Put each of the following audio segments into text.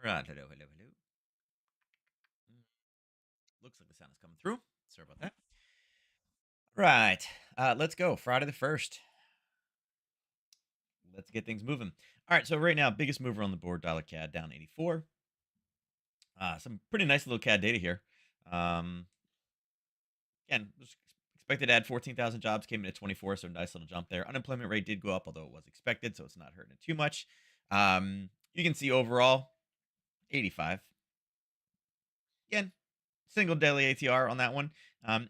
All right, hello, hello, hello. Mm, Looks like the sound is coming through. Sorry about that. Right, let's go. Friday the 1st. Let's get things moving. All right, so right now, biggest mover on the board, dollar CAD down 84. Some pretty nice little CAD data here. Um, Again, was expected to add 14,000 jobs, came in at 24, so nice little jump there. Unemployment rate did go up, although it was expected, so it's not hurting it too much. You can see overall 85. Again, single daily ATR on that one.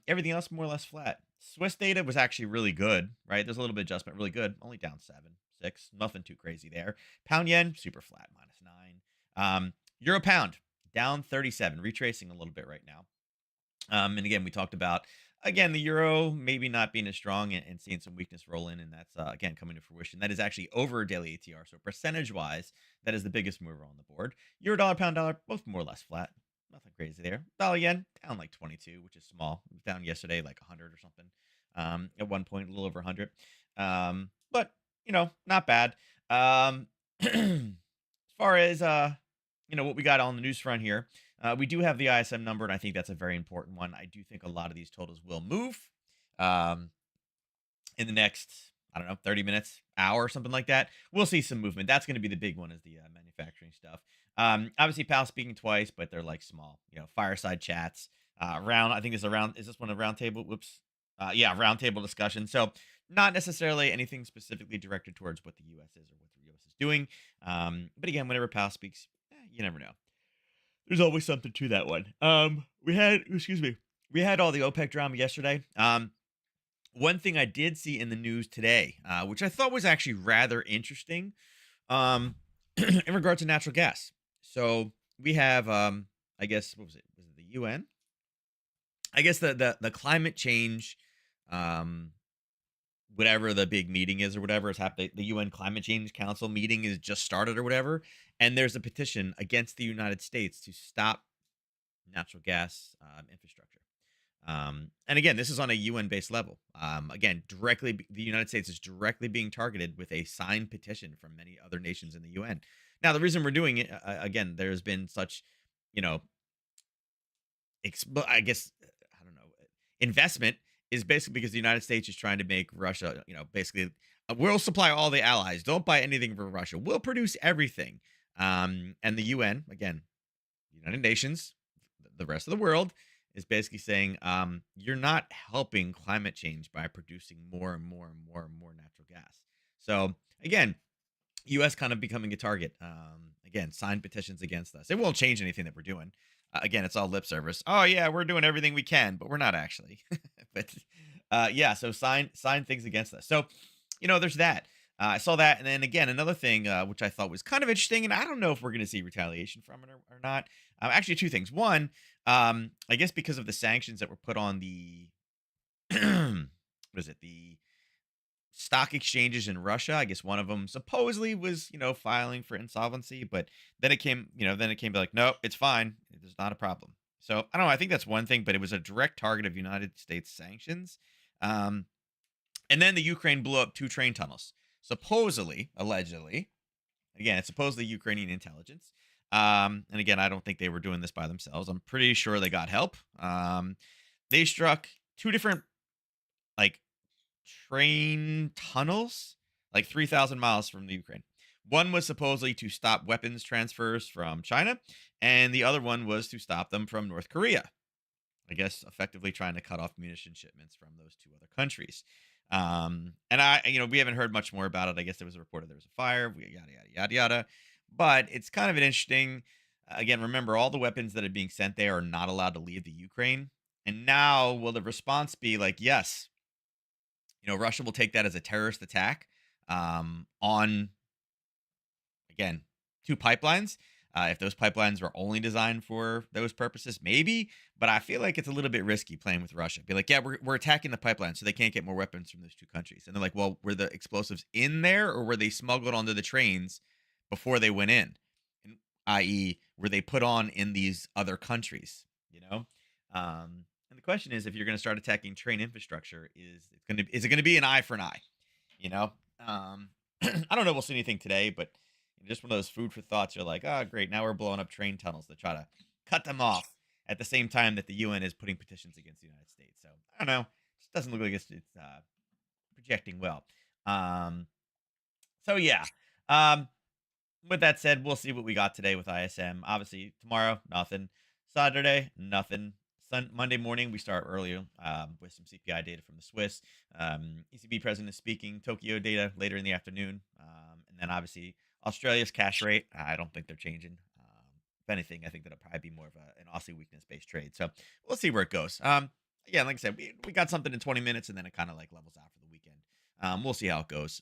Everything else more or less flat. Swiss data was actually really good, right? There's a little bit of adjustment, really good. Only down 7, 6, nothing too crazy there. Pound yen, super flat, -9. Euro pound, down 37, retracing a little bit right now. And again, we talked about again the euro maybe not being as strong and seeing some weakness roll in, and that's again coming to fruition. That is actually over daily ATR. So percentage wise, that is the biggest mover on the board. Euro dollar, pound dollar, both more or less flat. Nothing crazy there. Dollar yen down like 22, which is small. It was down yesterday like 100 or something. At one point, a little over 100. But not bad. As far as what we got on the news front here, we do have the ISM number, and I think that's a very important one. I do think a lot of these totals will move um, in the next, I don't know, 30 minutes, hour, something like that. We'll see some movement. That's going to be the big one, is the manufacturing stuff. Obviously, Pal speaking twice, but they're like small, fireside chats. Round, I think is around. Is this one a round table? Whoops. Yeah, round table discussion. So not necessarily anything specifically directed towards what the U.S. is or what the U.S. is doing. But again, whenever Pal speaks, you never know. There's always something to that one. We had all the OPEC drama yesterday. One thing I did see in the news today, which I thought was actually rather interesting, in regard to natural gas. So we have, I guess, what was it? Was it the UN? I guess the climate change, um, whatever the big meeting is or whatever is happening. The UN Climate Change Council meeting is just started or whatever, and there's a petition against the United States to stop natural gas infrastructure. And again, this is on a UN based level. Again, the United States is directly being targeted with a signed petition from many other nations in the UN. Now, the reason we're doing it, again, there's been such, you know, I guess, I don't know, investment is basically because the United States is trying to make Russia, basically, we'll supply all the allies. Don't buy anything from Russia. We'll produce everything. And the UN, again, United Nations, the rest of the world is basically saying, you're not helping climate change by producing more and more and more and more natural gas. So again, US kind of becoming a target. Again, sign petitions against us. It won't change anything that we're doing. Again, it's all lip service. Oh yeah, we're doing everything we can, but we're not actually. But yeah, so sign things against us. So there's that. I saw that, and then again, another thing which I thought was kind of interesting, and I don't know if we're going to see retaliation from it or not. Actually, two things. One, I guess because of the sanctions that were put on the what is it? The stock exchanges in Russia. I guess one of them supposedly was, filing for insolvency, but then it came to like, nope, it's fine. It's not a problem. So I don't know. I think that's one thing, but it was a direct target of United States sanctions. Um, and then the Ukraine blew up 2 train tunnels, supposedly, allegedly. Again, it's supposedly Ukrainian intelligence. And again, I don't think they were doing this by themselves. I'm pretty sure they got help. They struck 2 different like train tunnels, like 3,000 miles from the Ukraine. One was supposedly to stop weapons transfers from China, and the other one was to stop them from North Korea. I guess effectively trying to cut off munition shipments from those 2 other countries. And we haven't heard much more about it. I guess there was a report that there was a fire, yada, yada, yada, yada. But it's kind of an interesting, again, remember all the weapons that are being sent there are not allowed to leave the Ukraine. And now, will the response be like, yes, Russia will take that as a terrorist attack on, again, 2 pipelines. If those pipelines were only designed for those purposes, maybe. But I feel like it's a little bit risky playing with Russia. Be like, yeah, we're attacking the pipeline so they can't get more weapons from those 2 countries. And they're like, well, were the explosives in there or were they smuggled onto the trains before they went in? And, i.e., were they put on in these other countries? And the question is, if you're going to start attacking train infrastructure, is it going to be an eye for an eye? You know, I don't know. If we'll see anything today, but Just one of those food for thoughts. You're like, oh, great. Now we're blowing up train tunnels to try to cut them off at the same time that the UN is putting petitions against the United States. So I don't know. It doesn't look like it's projecting well. Um, so yeah. Um, with that said, we'll see what we got today with ISM. Obviously, tomorrow, nothing. Saturday, nothing. Monday morning, we start earlier with some CPI data from the Swiss. ECB president is speaking. Tokyo data later in the afternoon. And then obviously, Australia's cash rate. I don't think they're changing. If anything, I think that'll probably be more of an Aussie weakness based trade. So we'll see where it goes. Again, like I said, we got something in 20 minutes and then it kind of like levels out for the weekend. We'll see how it goes.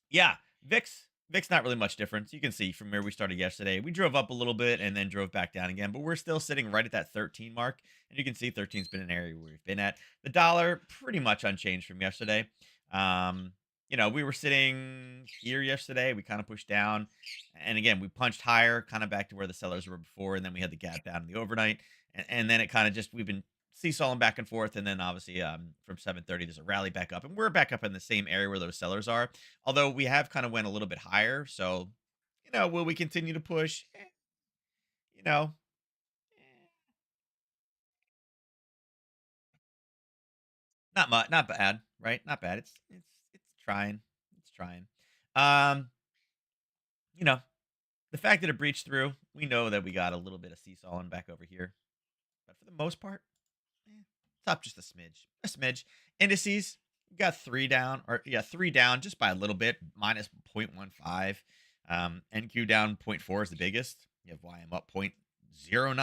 Yeah, VIX not really much difference. You can see from where we started yesterday. We drove up a little bit and then drove back down again, but we're still sitting right at that 13 mark. And you can see 13's been an area where we've been at. The dollar pretty much unchanged from yesterday. Um, we were sitting here yesterday. We kind of pushed down. And again, we punched higher, kind of back to where the sellers were before. And then we had the gap down in the overnight. And then it kind of just, we've been seesawing back and forth. And then obviously from 7:30, there's a rally back up. And we're back up in the same area where those sellers are. Although we have kind of went a little bit higher. So, will we continue to push? You know, not much, not bad, right? Not bad. It's trying. It's trying. Um, you know, the fact that it breached through, we know that we got a little bit of seesawing back over here. But for the most part, it's up just a smidge. A smidge. Indices, you got three down, or yeah, three down just by a little bit, minus 0.15. NQ down zero point 0.4 is the biggest. You have YM up 0.09 or zero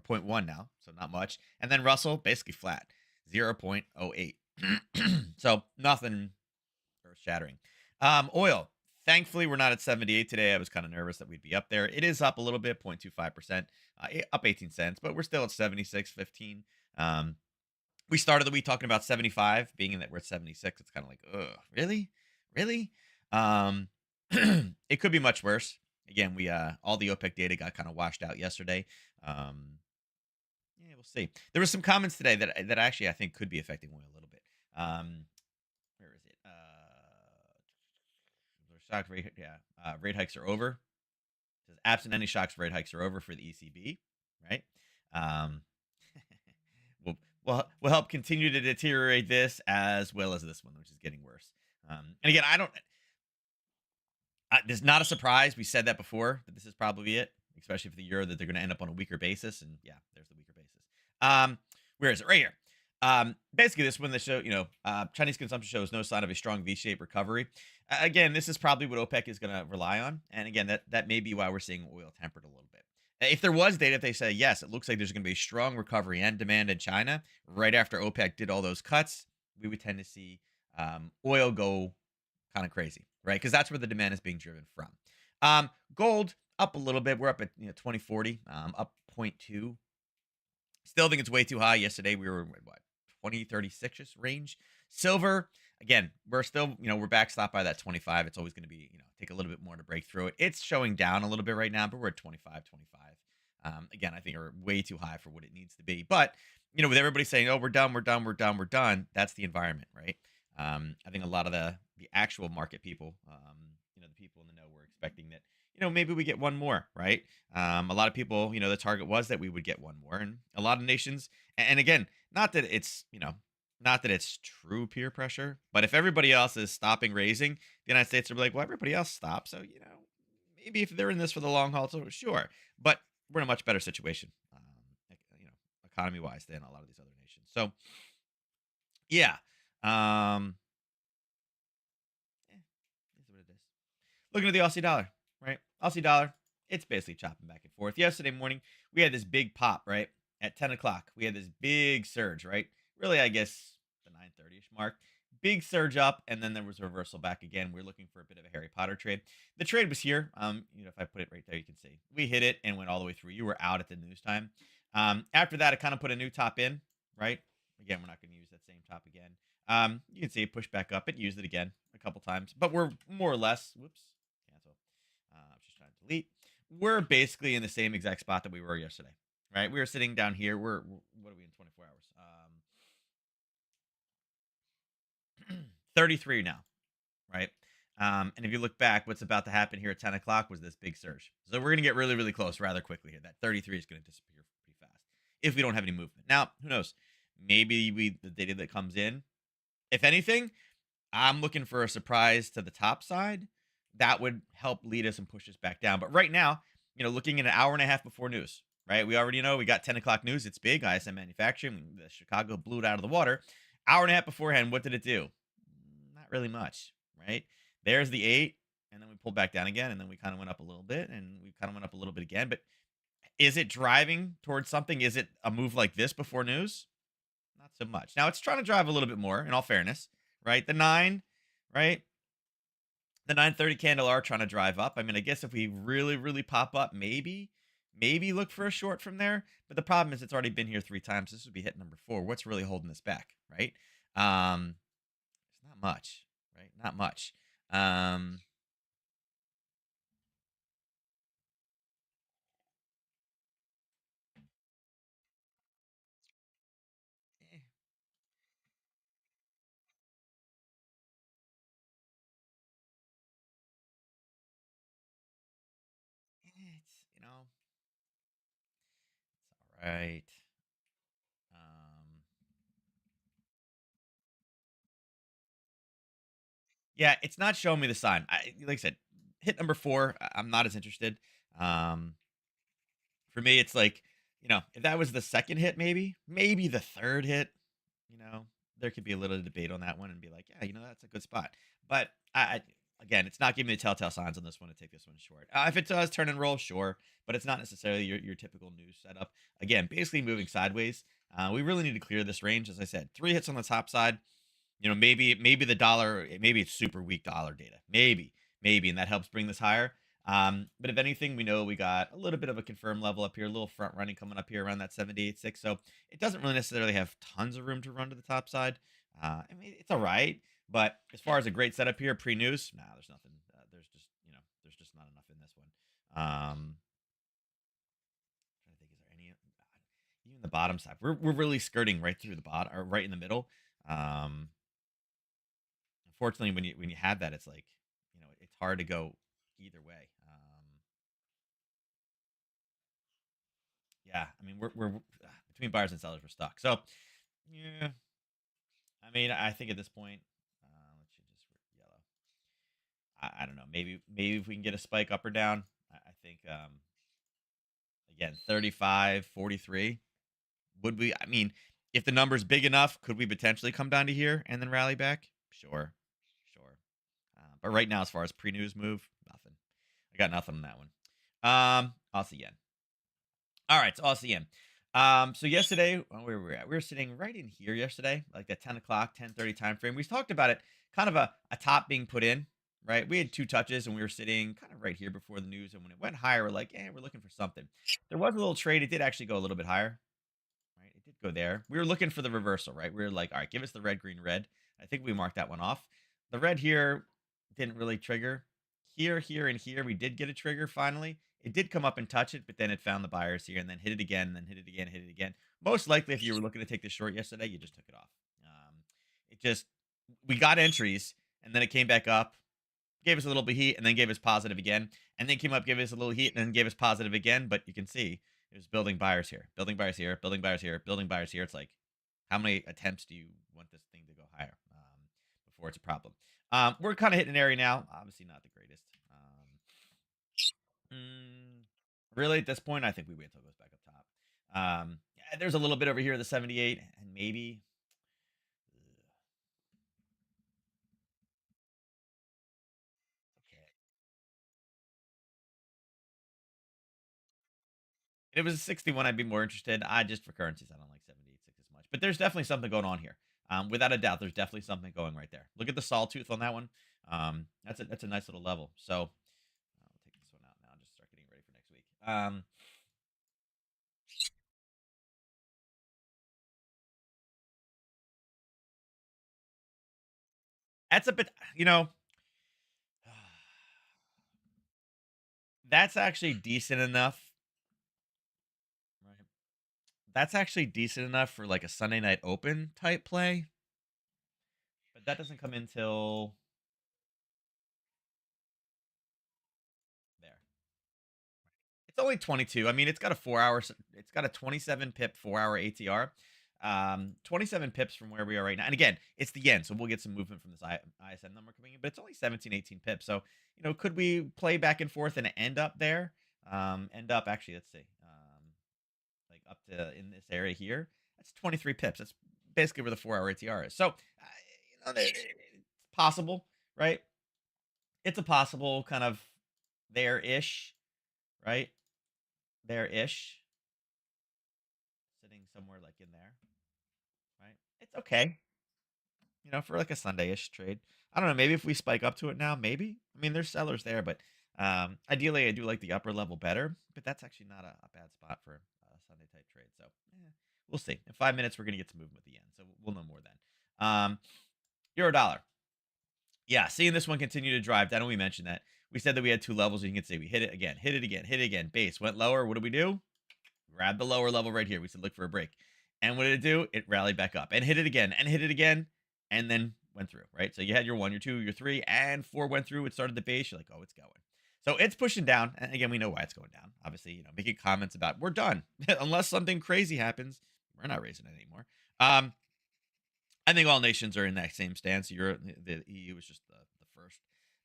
point 0.1 now, so not much. And then Russell basically flat, 0.08. So nothing earth shattering. Oil. Thankfully, we're not at 78 today. I was kind of nervous that we'd be up there. It is up a little bit, 0.25%, up 18 cents, but we're still at 76.15. Um, we started the week talking about 75, being that we're at 76. It's kind of like, ugh, really? Really? Um, it could be much worse. Again, we all the OPEC data got kind of washed out yesterday. Um, yeah, we'll see. There were some comments today that actually I think could be affecting oil a little bit. Where is it? Shock rate, yeah, rate hikes are over. It says absent any shocks, rate hikes are over for the ECB, right? Um, we'll help continue to deteriorate this as well as this one, which is getting worse. And again, I don't. This is not a surprise. We said that before that this is probably it, especially for the euro that they're going to end up on a weaker basis. And yeah, there's the weaker basis. Where is it? Right here. Basically, this one that show, Chinese consumption shows no sign of a strong V-shaped recovery. Again, this is probably what OPEC is going to rely on, and again, that may be why we're seeing oil tempered a little bit. If there was data, if they say yes, it looks like there's going to be a strong recovery and demand in China right after OPEC did all those cuts, we would tend to see oil go kind of crazy, right? Because that's where the demand is being driven from. Gold up a little bit. We're up at 2040, up zero point 0.2. Still think it's way too high. Yesterday we were what 2036ish range. Silver, again, we're still, we're backstopped by that 25. It's always going to be, take a little bit more to break through it. It's showing down a little bit right now, but we're at 25. Again, I think are way too high for what it needs to be. But, with everybody saying, oh, we're done, we're done, that's the environment, right? I think a lot of the actual market people, the people in the know were expecting that, maybe we get one more, right? A lot of people, the target was that we would get one more, and a lot of nations, and again, not that it's, not that it's true peer pressure, but if everybody else is stopping raising, the United States will be like, well, everybody else stops, so maybe if they're in this for the long haul, so sure, but we're in a much better situation, economy wise than a lot of these other nations. So, yeah, is what it is. Looking at the Aussie dollar, right? Aussie dollar, it's basically chopping back and forth. Yesterday morning, we had this big pop, right? At 10 o'clock, we had this big surge, right? Really, I guess the 9:30ish mark. Big surge up, and then there was a reversal back again. We're looking for a bit of a Harry Potter trade. The trade was here. If I put it right there, you can see we hit it and went all the way through. You were out at the news time. After that, it kind of put a new top in, right? Again, we're not going to use that same top again. You can see it pushed back up. It used it again a couple times, but we're more or less. Whoops, cancel. I'm just trying to delete. We're basically in the same exact spot that we were yesterday, right? We were sitting down here. What are we in 24 hours? 33 now, right? And if you look back, what's about to happen here at 10 o'clock was this big surge. So we're going to get really, really close rather quickly here. That 33 is going to disappear pretty fast if we don't have any movement. Now, who knows? Maybe the data that comes in, if anything, I'm looking for a surprise to the top side that would help lead us and push us back down. But right now, looking at an hour and a half before news, right? We already know we got 10 o'clock news. It's big. ISM manufacturing. The Chicago blew it out of the water. Hour and a half beforehand, what did it do? Not really much, right? There's the 8, and then we pulled back down again, and then we kind of went up a little bit, and we kind of went up a little bit again. But is it driving towards something? Is it a move like this before news? Not so much. Now it's trying to drive a little bit more, in all fairness, right? The 9, right? The 930 candle are trying to drive up. I mean, I guess if we really, really pop up, maybe look for a short from there. But the problem is it's already been here 3 times. This would be hit number 4. What's really holding this back, right? It's not much, right? Not much. Um, eh, it's all right. Um, yeah, it's not showing me the sign. Like I said, hit number 4. I'm not as interested. Um, For me, it's like, if that was the second hit, maybe the third hit, you know, there could be a little debate on that one and be like, yeah, that's a good spot. But again, it's not giving me the telltale signs on this one to take this one short. If it does turn and roll, sure, but it's not necessarily your typical news setup. Again, basically moving sideways. We really need to clear this range. As I said, 3 hits on the top side. Maybe the dollar, maybe it's super weak dollar data, maybe, and that helps bring this higher. But if anything, we know we got a little bit of a confirmed level up here, a little front running coming up here around that 78.6. So it doesn't really necessarily have tons of room to run to the top side. I mean, it's all right, but as far as a great setup here, pre-news, nah, there's nothing. There's just not enough in this one. Trying to think, is there any? Even the bottom side, we're really skirting right through the bottom or right in the middle. Um, Unfortunately, when you have that, it's like, it's hard to go either way. Yeah, I mean, we're between buyers and sellers, we're stuck. So, yeah, I mean, I think at this point, let's see, just yellow. I don't know. Maybe if we can get a spike up or down, I think again 35, 43. Would we? I mean, if the number's big enough, could we potentially come down to here and then rally back? Sure, sure. But right now, as far as pre-news move, nothing. I got nothing on that one. I'll see yen. All right, so I'll see yen. So yesterday, where were we at? We were sitting right in here yesterday, like that 10 o'clock, 10:30 time frame. We talked about it, kind of a top being put in, right? We had 2 touches and we were sitting kind of right here before the news. And when it went higher, we're like, we're looking for something. There was a little trade. It did actually go a little bit higher, right? It did go there. We were looking for the reversal, right? We were like, all right, give us the red, green, red. I think we marked that one off. The red here didn't really trigger. Here, and here, we did get a trigger finally. It did come up and touch it, but then it found the buyers here and then hit it again, and then hit it again, hit it again. Most likely, if you were looking to take the short yesterday, you just took it off. It just, we got entries, and then it came back up, gave us a little bit of heat, and then gave us positive again, and then came up, gave us a little heat, and then gave us positive again. But you can see it was building buyers here, building buyers here, building buyers here, building buyers here. It's like, how many attempts do you want this thing to go higher before it's a problem? We're kind of hitting an area now. Obviously, not the greatest. Mm, really, at this point, I think we wait until it goes back up top. Yeah, there's a little bit over here at the 78, and maybe. Okay. If it was a 61, I'd be more interested. I just for currencies, I don't like 78.6 as much. But there's definitely something going on here. Without a doubt, there's definitely something going right there. Look at the sawtooth on that one. That's a nice little level. So I'll take this one out now. Just start getting ready for next week. That's a bit, that's actually decent enough. Right. That's actually decent enough for like a Sunday night open type play, but that doesn't come in till only 22. I mean, it's got a 4 hour, it's got a 27 pip 4 hour ATR. 27 pips from where we are right now. And again, it's the yen, so we'll get some movement from this ISM number coming in, but it's only 17, 18 pips. So, could we play back and forth and end up there? End up, actually, let's see. Like up to in this area here, that's 23 pips. That's basically where the 4 hour ATR is. So, it's possible, right? It's a possible kind of there ish, right? There ish, sitting somewhere like in there, right? It's okay, for like a Sunday-ish trade. I don't know. Maybe if we spike up to it now, maybe. I mean, there's sellers there, but ideally, I do like the upper level better. But that's actually not a bad spot for a Sunday type trade. So we'll see. In 5 minutes, we're gonna get to movement with the yen, so we'll know more then. Euro dollar. Yeah, seeing this one continue to drive down, and we mentioned that. We said that we had two levels, and you can see we hit it again, hit it again, hit it again. Base went lower. What do we do? Grab the lower level right here. We said look for a break. And what did it do? It rallied back up and hit it again and hit it again and then went through, right? So you had your 1, your 2, your 3, and 4 went through. It started the base. You're like, oh, it's going. So it's pushing down. And again, we know why it's going down. Obviously, making comments about we're done. Unless something crazy happens, we're not raising it anymore. I think all nations are in that same stance. The EU is just the first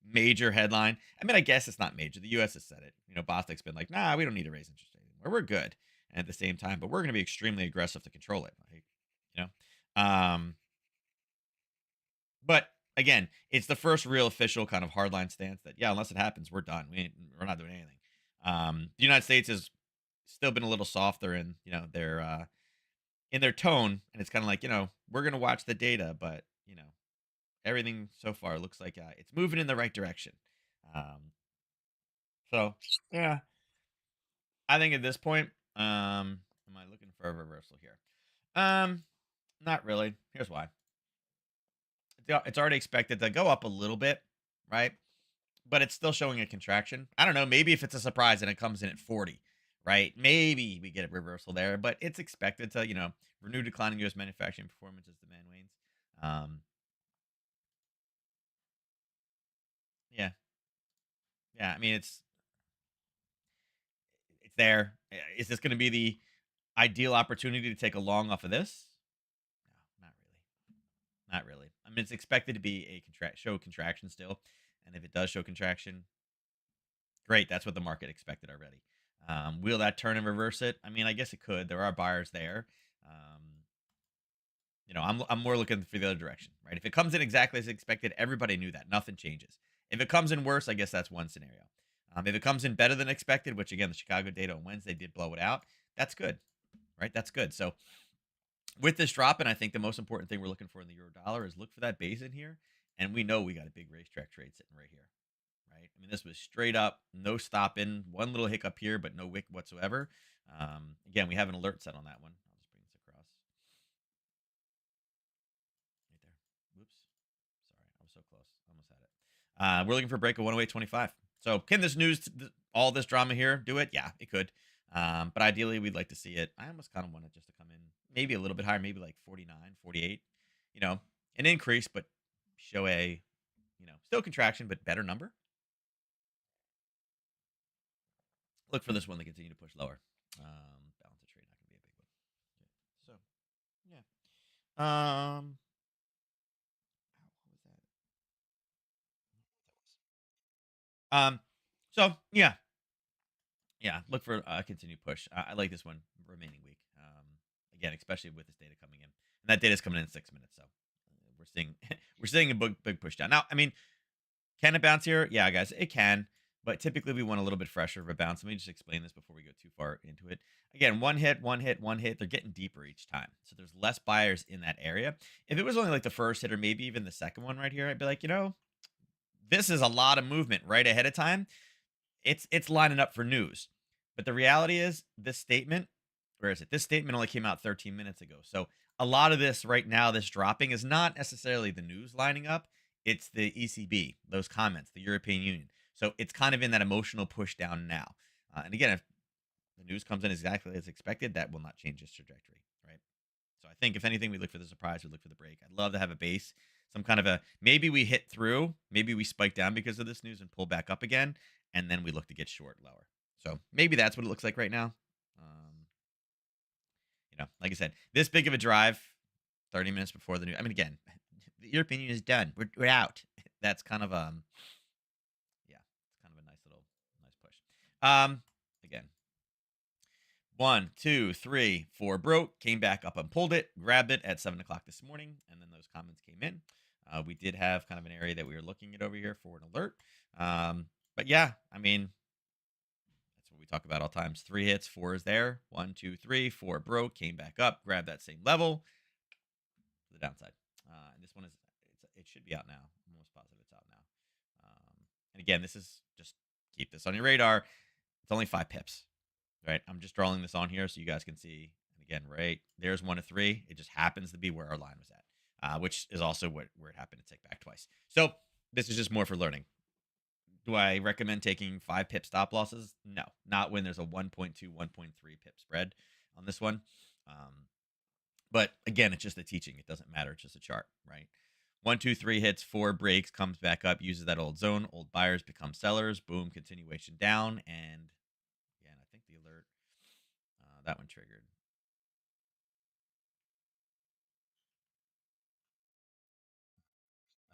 major headline. I mean, I guess it's not major. The US has said it. Bostic's been like, nah, we don't need to raise interest rate anymore. We're good. And at the same time, but we're going to be extremely aggressive to control it. Like, you know, um, but again, it's the first real official kind of hardline stance that, yeah, unless it happens, we're done. We're not doing anything. The United States has still been a little softer in their tone, and it's kind of like, we're going to watch the data, but everything so far looks like it's moving in the right direction. So yeah, I think at this point, am I looking for a reversal here? Not really. Here's why. It's already expected to go up a little bit, right? But it's still showing a contraction. I don't know. Maybe if it's a surprise and it comes in at 40, right? Maybe we get a reversal there, but it's expected to, renew declining U.S. manufacturing performance as demand wanes. Yeah, yeah. I mean, it's there. Is this going to be the ideal opportunity to take a long off of this? No, not really. Not really. I mean, it's expected to be a show contraction still, and if it does show contraction, great. That's what the market expected already. Will that turn and reverse it? I mean, I guess it could. There are buyers there. Um, I'm more looking for the other direction, right? If it comes in exactly as expected, everybody knew that. Nothing changes. If it comes in worse, I guess that's one scenario. If it comes in better than expected, which again, the Chicago data on Wednesday did blow it out, that's good, right? That's good. So with this drop, and I think the most important thing we're looking for in the euro dollar is look for that base in here. And we know we got a big racetrack trade sitting right here, right? I mean, this was straight up, no stopping, one little hiccup here, but no wick whatsoever. Again, we have an alert set on that one. I'll just bring this across right there. Whoops. Sorry, I was so close. Almost had it. We're looking for a break of 108.25. So can this news, all this drama here, do it? Yeah, it could. But ideally, we'd like to see it. I almost kind of want it just to come in maybe a little bit higher, maybe like 49, 48. An increase, but show a, still contraction, but better number. Look for this one to continue to push lower. Balance of trade not going to be a big one. Okay. So, yeah. What was that? So yeah, yeah. Look for a continued push. I like this one remaining week. Again, especially with this data coming in, and that data is coming in 6 minutes. So we're seeing we're seeing a big push down. Now, I mean, can it bounce here? Yeah, guys, it can. But typically, we want a little bit fresher of a bounce. Let me just explain this before we go too far into it. Again, one hit, one hit, one hit. They're getting deeper each time. So there's less buyers in that area. If it was only like the first hit or maybe even the second one right here, I'd be like, this is a lot of movement right ahead of time. It's lining up for news. But the reality is this statement, where is it? This statement only came out 13 minutes ago. So a lot of this right now, this dropping is not necessarily the news lining up. It's the ECB, those comments, the European Union. So it's kind of in that emotional push down now. And again, if the news comes in exactly as expected, that will not change its trajectory, right? So I think if anything, we look for the surprise, we look for the break. I'd love to have a base, some kind of maybe we hit through, maybe we spike down because of this news and pull back up again, and then we look to get short lower. So maybe that's what it looks like right now. Um, like I said, this big of a drive, 30 minutes before the new. I mean, again, the European Union is done. We're out. That's kind of yeah, it's kind of a nice push. Again, 1, 2, 3, 4 broke, came back up and pulled it, grabbed it at 7 o'clock this morning, and then those comments came in. We did have kind of an area that we were looking at over here for an alert. But yeah, I mean, that's what we talk about all times. 3 hits, 4 is there. 1, 2, 3, 4 broke, came back up, grabbed that same level to the downside. And this one it should be out now. I'm almost positive it's out now. And again, this is just keep this on your radar. It's only 5 pips, right? I'm just drawing this on here so you guys can see. And again, right there's 1 of 3. It just happens to be where our line was at, which is also where it happened to tick back twice. So this is just more for learning. Do I recommend taking 5 pip stop losses? No, not when there's a 1.2, 1.3 pip spread on this one. But again, it's just a teaching. It doesn't matter. It's just a chart, right? 1, 2, 3 hits, 4 breaks, comes back up, uses that old zone. Old buyers become sellers. Boom, continuation down. And again, I think the alert, that one triggered.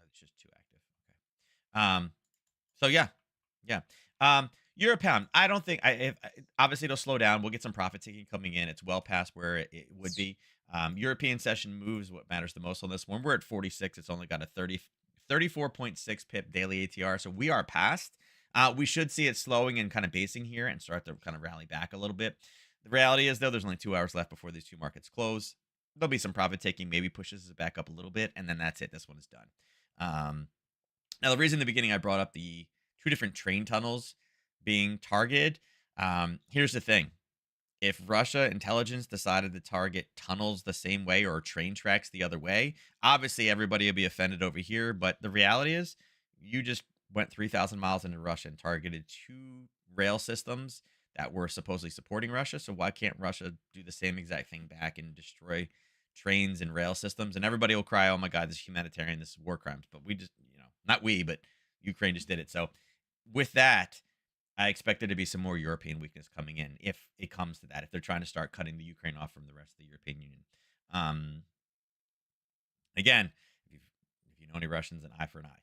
It's just too active. Okay. So yeah, yeah. Euro pound. I don't think obviously it'll slow down. We'll get some profit taking coming in. It's well past where it would be. European session moves what matters the most on this one. We're at 46. It's only got a 34.6 pip daily ATR. So we are past. We should see it slowing and kind of basing here and start to kind of rally back a little bit. The reality is though, there's only 2 hours left before these two markets close. There'll be some profit taking, maybe pushes it back up a little bit, and then that's it. This one is done. Now, the reason in the beginning I brought up the two different train tunnels being targeted. Here's the thing. If Russia intelligence decided to target tunnels the same way or train tracks the other way, obviously everybody would be offended over here. But the reality is, you just went 3,000 miles into Russia and targeted two rail systems that were supposedly supporting Russia. So why can't Russia do the same exact thing back and destroy trains and rail systems? And everybody will cry, "Oh my God, this is humanitarian, this is war crimes." But we just, not we, but Ukraine just did it. So with that, I expect there to be some more European weakness coming in if it comes to that, if they're trying to start cutting the Ukraine off from the rest of the European Union. Um, Again, if you know any Russians, an eye for an eye.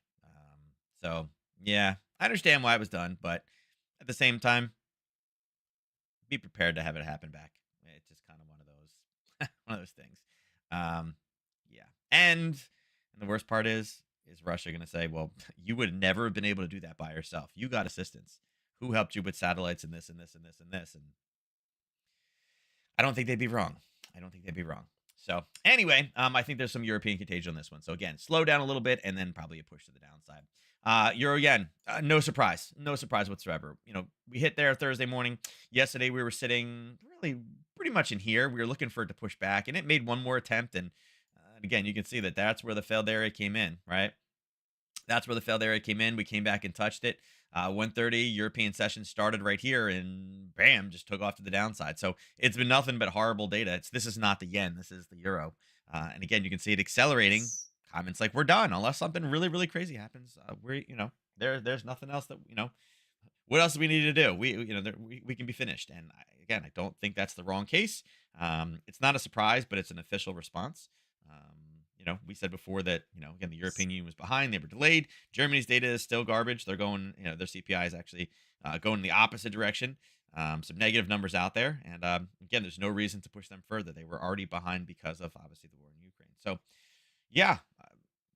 So yeah, I understand why it was done, but at the same time, be prepared to have it happen back. It's just kind of one of those one of those things. Um, yeah, and the worst part is Russia going to say, well, you would never have been able to do that by yourself. You got assistance. Who helped you with satellites and this and this and this and this? And I don't think they'd be wrong. I don't think they'd be wrong. So anyway, I think there's some European contagion on this one. So again, slow down a little bit and then probably a push to the downside. Euro yen, no surprise, no surprise whatsoever. We hit there Thursday morning. Yesterday we were sitting really pretty much in here. We were looking for it to push back, and it made one more attempt. And again, you can see that that's where the failed area came in, right? That's where the failed area came in. We came back and touched it. 1:30 European session started right here, and bam, just took off to the downside. So it's been nothing but horrible data. This is not the yen. This is the euro. And again, you can see it accelerating. Comments like, "We're done," unless something really, really crazy happens. There's nothing else that what else do we need to do? We can be finished. And again, I don't think that's the wrong case. It's not a surprise, but it's an official response. We said before that, again, the European Union was behind. They were delayed. Germany's data is still garbage. They're going, their CPI is actually going in the opposite direction. Some negative numbers out there. And again, there's no reason to push them further. They were already behind because of, obviously, the war in Ukraine. So, yeah,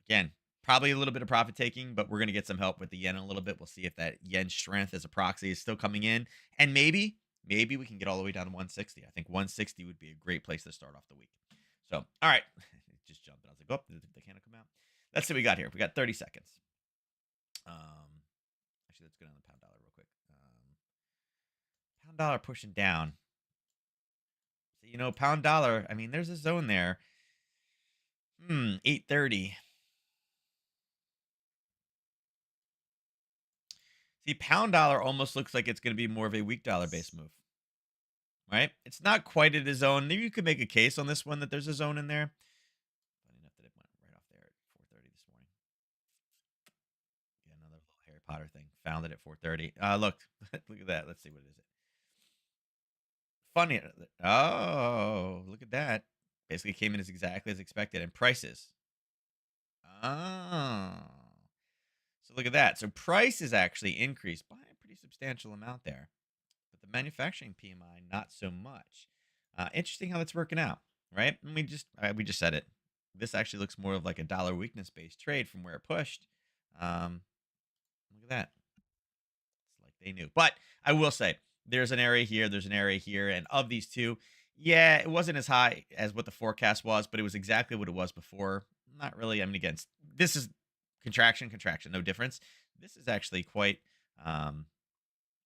again, probably a little bit of profit taking, but we're going to get some help with the yen a little bit. We'll see if that yen strength as a proxy is still coming in. And maybe we can get all the way down to 160. I think 160 would be a great place to start off the week. So, all right. Just jumping. I was like, oh, did the candle come out? Let's see what we got here. We got 30 seconds. Actually, let's go down the pound dollar real quick. Pound dollar pushing down. So, pound dollar, I mean, there's a zone there. 830. See, pound dollar almost looks like it's going to be more of a weak dollar based move, right? It's not quite at a zone. Maybe you could make a case on this one that there's a zone in there. Funny enough that it went right off there at 4:30 this morning. Yeah, another little Harry Potter thing. Found it at 4:30. Look, look at that. Let's see what is it. Funny. Oh, look at that. Basically came in as exactly as expected. And prices. Oh. So look at that. So prices actually increased by a pretty substantial amount there. But the manufacturing PMI, not so much. Interesting how that's working out, right? And we just said it. This actually looks more of like a dollar weakness based trade from where it pushed. Um, Look at that. It's like they knew. But I will say, there's an area here, there's an area here, and of these two, yeah, it wasn't as high as what the forecast was, but it was exactly what it was before. Not really. I mean, again, this is contraction, contraction, no difference. This is actually quite, um,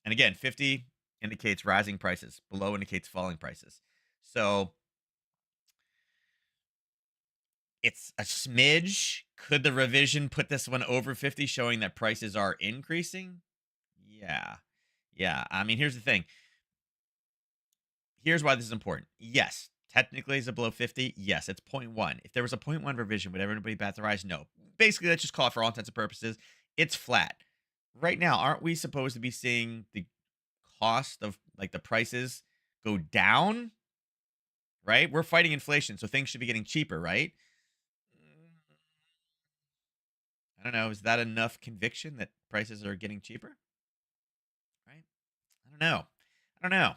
and again, 50 indicates rising prices, below indicates falling prices. So it's a smidge. Could the revision put this one over 50, showing that prices are increasing? Yeah. Yeah. I mean, here's the thing. Here's why this is important. Yes, technically is it below 50? Yes, it's point 0.1. If there was a point 0.1 revision, would everybody bat their eyes? No. Basically, let's just call it for all intents and purposes. It's flat. Right now, aren't we supposed to be seeing the cost of like the prices go down? Right? We're fighting inflation, so things should be getting cheaper, right? I don't know. Is that enough conviction that prices are getting cheaper? Right? I don't know. I don't know.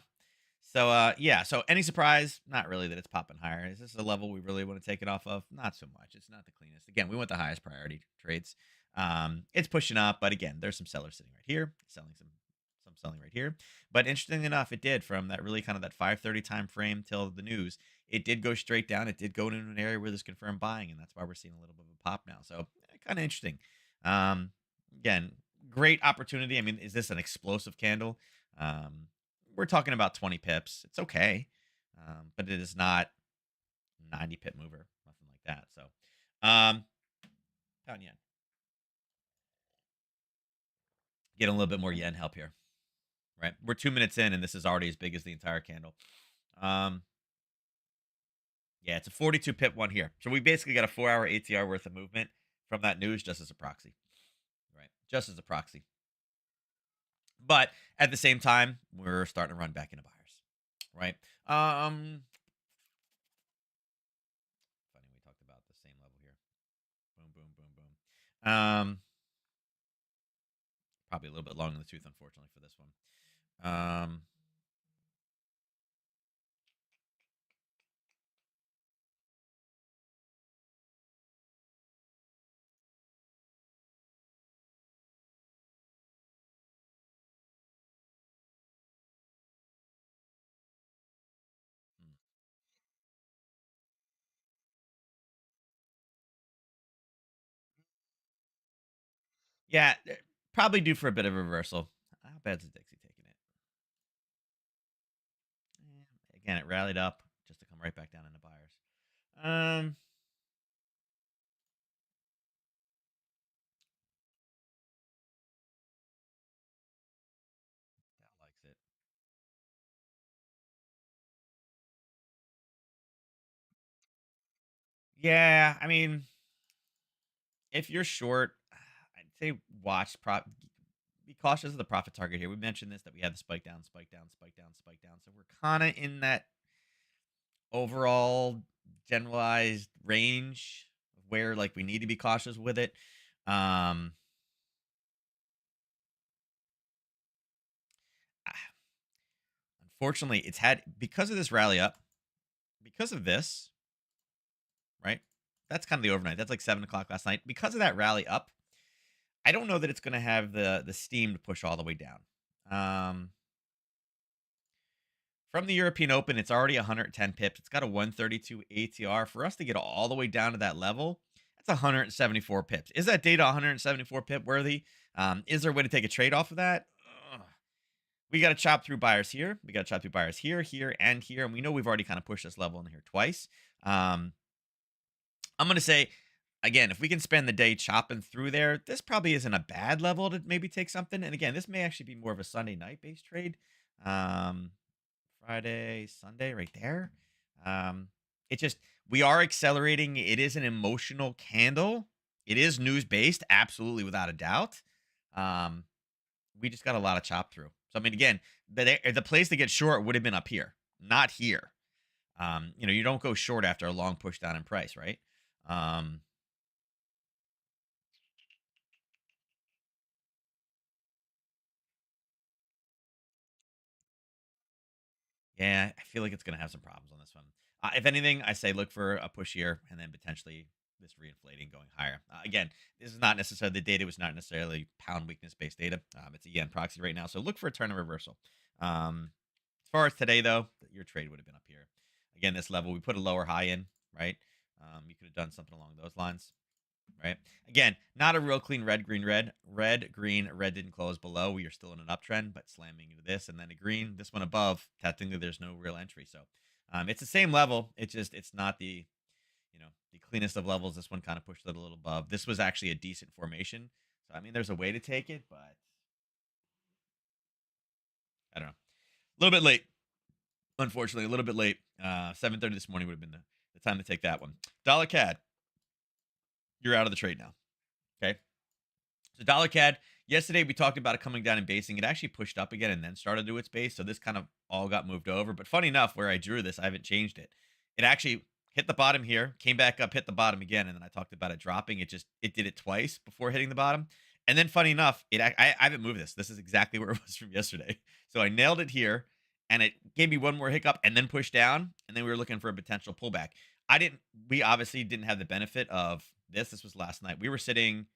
So yeah, so any surprise? Not really that it's popping higher. Is this a level we really want to take it off of? Not so much. It's not the cleanest. Again, we want the highest priority trades. It's pushing up, but again, there's some sellers sitting right here, selling some selling right here. But interestingly enough, it did from that really kind of that 5:30 time frame till the news. It did go straight down. It did go into an area where there's confirmed buying, and that's why we're seeing a little bit of a pop now. So kind of interesting. Um, Again, great opportunity. I mean, is this an explosive candle? Um, we're talking about 20 pips. It's okay. But it is not 90 pip mover, nothing like that. So, pound yen. Get a little bit more yen help here, right? We're 2 minutes in, and this is already as big as the entire candle. Um, yeah, it's a 42 pip one here. So we basically got a 4 hour ATR worth of movement from that news just as a proxy, right? Just as a proxy. But at the same time, we're starting to run back into buyers, right? Funny, we talked about the same level here. Boom, boom, boom, boom. Probably a little bit long in the tooth, unfortunately, for this one. Um, hmm. Yeah, probably due for a bit of a reversal. How bad's the Dixie taking it? Again, it rallied up just to come right back down into buyers. Um, that likes it. Yeah, I mean, if you're short, I'd say watch prop. Be cautious of the profit target here. We mentioned this that we had the spike down, spike down, spike down, spike down. So we're kind of in that overall generalized range where like we need to be cautious with it. Um, Unfortunately, it's had because of this rally up, because of this, right? That's kind of the overnight. That's like 7 o'clock last night. Because of that rally up, I don't know that it's going to have the steam to push all the way down. Um, from the European Open, it's already 110 pips. It's got a 132 ATR. For us to get all the way down to that level, that's 174 pips. Is that data 174 pip worthy? Is there a way to take a trade off of that? Ugh. We got to chop through buyers here. We got to chop through buyers here, here, and here. And we know we've already kind of pushed this level in here twice. Um, I'm going to say, again, if we can spend the day chopping through there, this probably isn't a bad level to maybe take something. And again, this may actually be more of a Sunday night based trade. Um, Friday, Sunday, right there. Um, it just, we are accelerating. It is an emotional candle. It is news based, absolutely without a doubt. We just got a lot of chop through. So I mean, again, the place to get short would have been up here, not here. You don't go short after a long push down in price, right? Um, yeah, I feel like it's going to have some problems on this one. If anything, I say look for a push here and then potentially this reinflating going higher. Again, this is not necessarily the data was not necessarily pound weakness based data. It's a yen proxy right now, so look for a turn of reversal. As far as today, though, your trade would have been up here. Again, this level, we put a lower high in, right? You could have done something along those lines, right? Again, not a real clean red, green, red. Red, green, red didn't close below. We are still in an uptrend, but slamming into this and then a green. This one above, technically, there's no real entry. So it's the same level. It's not the cleanest of levels. This one kind of pushed it a little above. This was actually a decent formation. So, I mean, there's a way to take it, but I don't know. A little bit late. Unfortunately, a little bit late. 7:30 this morning would have been the time to take that one. Dollar CAD, you're out of the trade now. Okay. So dollar CAD, yesterday we talked about it coming down and basing. It actually pushed up again and then started to do its base. So this kind of all got moved over. But funny enough, where I drew this, I haven't changed it. It actually hit the bottom here, came back up, hit the bottom again, and then I talked about it dropping. It did it twice before hitting the bottom. And then funny enough, I haven't moved this. This is exactly where it was from yesterday. So I nailed it here and it gave me one more hiccup and then pushed down. And then we were looking for a potential pullback. We obviously didn't have the benefit of this. This was last night. We were sitting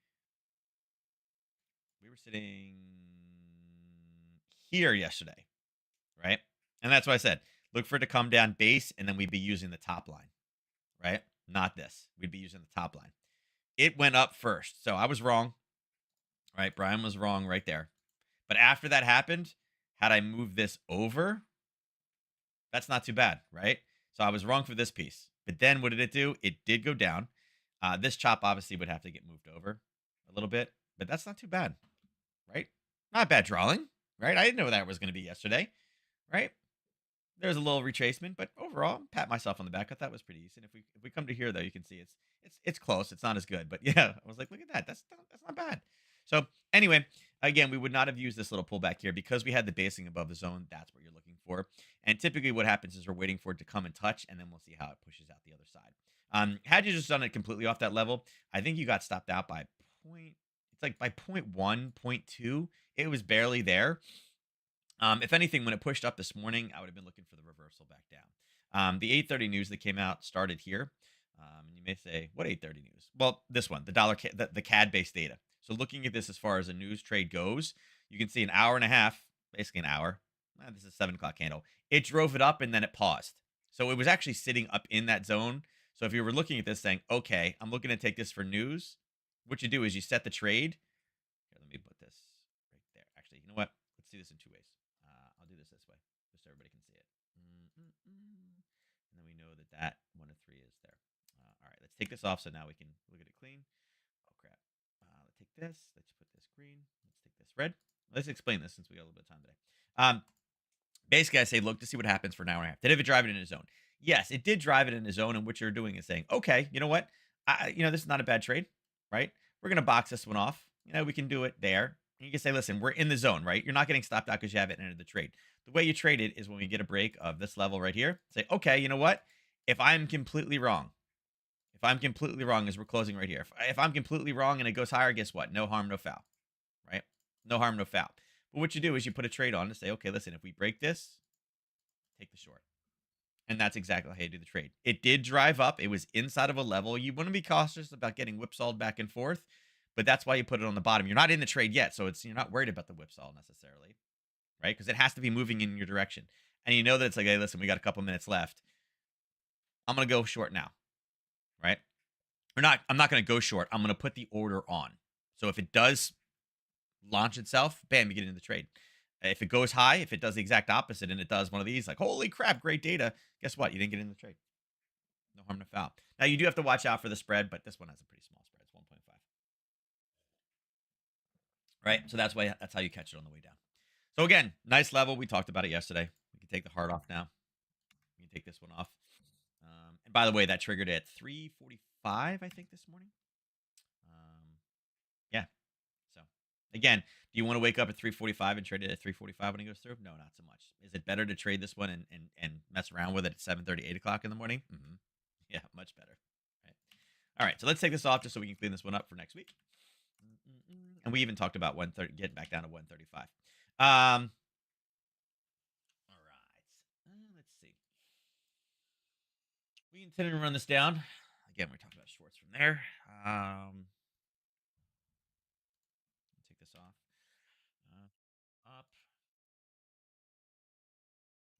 here yesterday, right? And that's why I said, look for it to come down base, and then we'd be using the top line, right? Not this. We'd be using the top line. It went up first. So I was wrong, right? Brian was wrong right there. But after that happened, had I moved this over, that's not too bad, right? So I was wrong for this piece. But then what did it do? It did go down. This chop obviously would have to get moved over a little bit, but that's not too bad, right? Not bad drawing, right? I didn't know that was going to be yesterday, right? There's a little retracement, but overall, pat myself on the back. I thought it was pretty decent. If we come to here though, you can see it's close. It's not as good, but yeah, I was like, look at that. That's not bad. So anyway, again, we would not have used this little pullback here because we had the basing above the zone. That's what you're looking for. And typically, what happens is we're waiting for it to come and touch, and then we'll see how it pushes out the other side. Had you just done it completely off that level, I think you got stopped out by point. It's like by point one, point two. It was barely there. If anything, when it pushed up this morning, I would have been looking for the reversal back down. The 8:30 news that came out started here. And you may say, what 8:30 news? Well, this one, the CAD based data. So looking at this as far as a news trade goes, you can see an hour and a half, basically an hour. This is a 7 o'clock candle. It drove it up and then it paused. So it was actually sitting up in that zone. So if you were looking at this saying, okay, I'm looking to take this for news, what you do is you set the trade. Here, let me put this right there. Actually, you know what? Let's see this in two ways. I'll do this way, just so everybody can see it. And then we know that 1 to 3 is there. All right, let's take this off so now we can look at it clean. Oh, crap. Let's take this. Let's put this green. Let's take this red. Let's explain this since we got a little bit of time today. Basically, I say look to see what happens for an hour and a half. Did it drive it in a zone? Yes, it did drive it in a zone, and what you're doing is saying, okay, you know what? This is not a bad trade, right? We're going to box this one off. We can do it there. And you can say, listen, we're in the zone, right? You're not getting stopped out because you haven't entered the trade. The way you trade it is when we get a break of this level right here, say, okay, you know what? If I'm completely wrong as we're closing right here, if I'm completely wrong and it goes higher, guess what? No harm, no foul, right? No harm, no foul. But what you do is you put a trade on to say, okay, listen, if we break this, take the short. And that's exactly how you do the trade. It did drive up. It was inside of a level. You want to be cautious about getting whipsawed back and forth, but that's why you put it on the bottom. You're not in the trade yet, so you're not worried about the whipsaw necessarily, right? Because it has to be moving in your direction. And you know that it's like, hey, listen, we got a couple minutes left. I'm going to go short now, right? I'm not going to go short. I'm going to put the order on. So if it does launch itself, bam, you get into the trade. If it goes high, if it does the exact opposite and it does one of these, like, holy crap, great data, guess what? You didn't get in the trade. No harm, no foul. Now, you do have to watch out for the spread, but this one has a pretty small spread. It's 1.5. Right? So that's how you catch it on the way down. So again, nice level. We talked about it yesterday. We can take the heart off now. We can take this one off. And by the way, that triggered at 3:45, I think, this morning. Yeah. So again, do you want to wake up at 3:45 and trade it at 3:45 when it goes through? No, not so much. Is it better to trade this one and mess around with it at 7:30, 8 o'clock in the morning. Yeah, much better. Right. All right, so let's take this off just so we can clean this one up for next week. And we even talked about 130, getting back down to 135. All right. Let's see. We intended to run this down. Again, we're talking about Schwartz from there. Take this off. Up.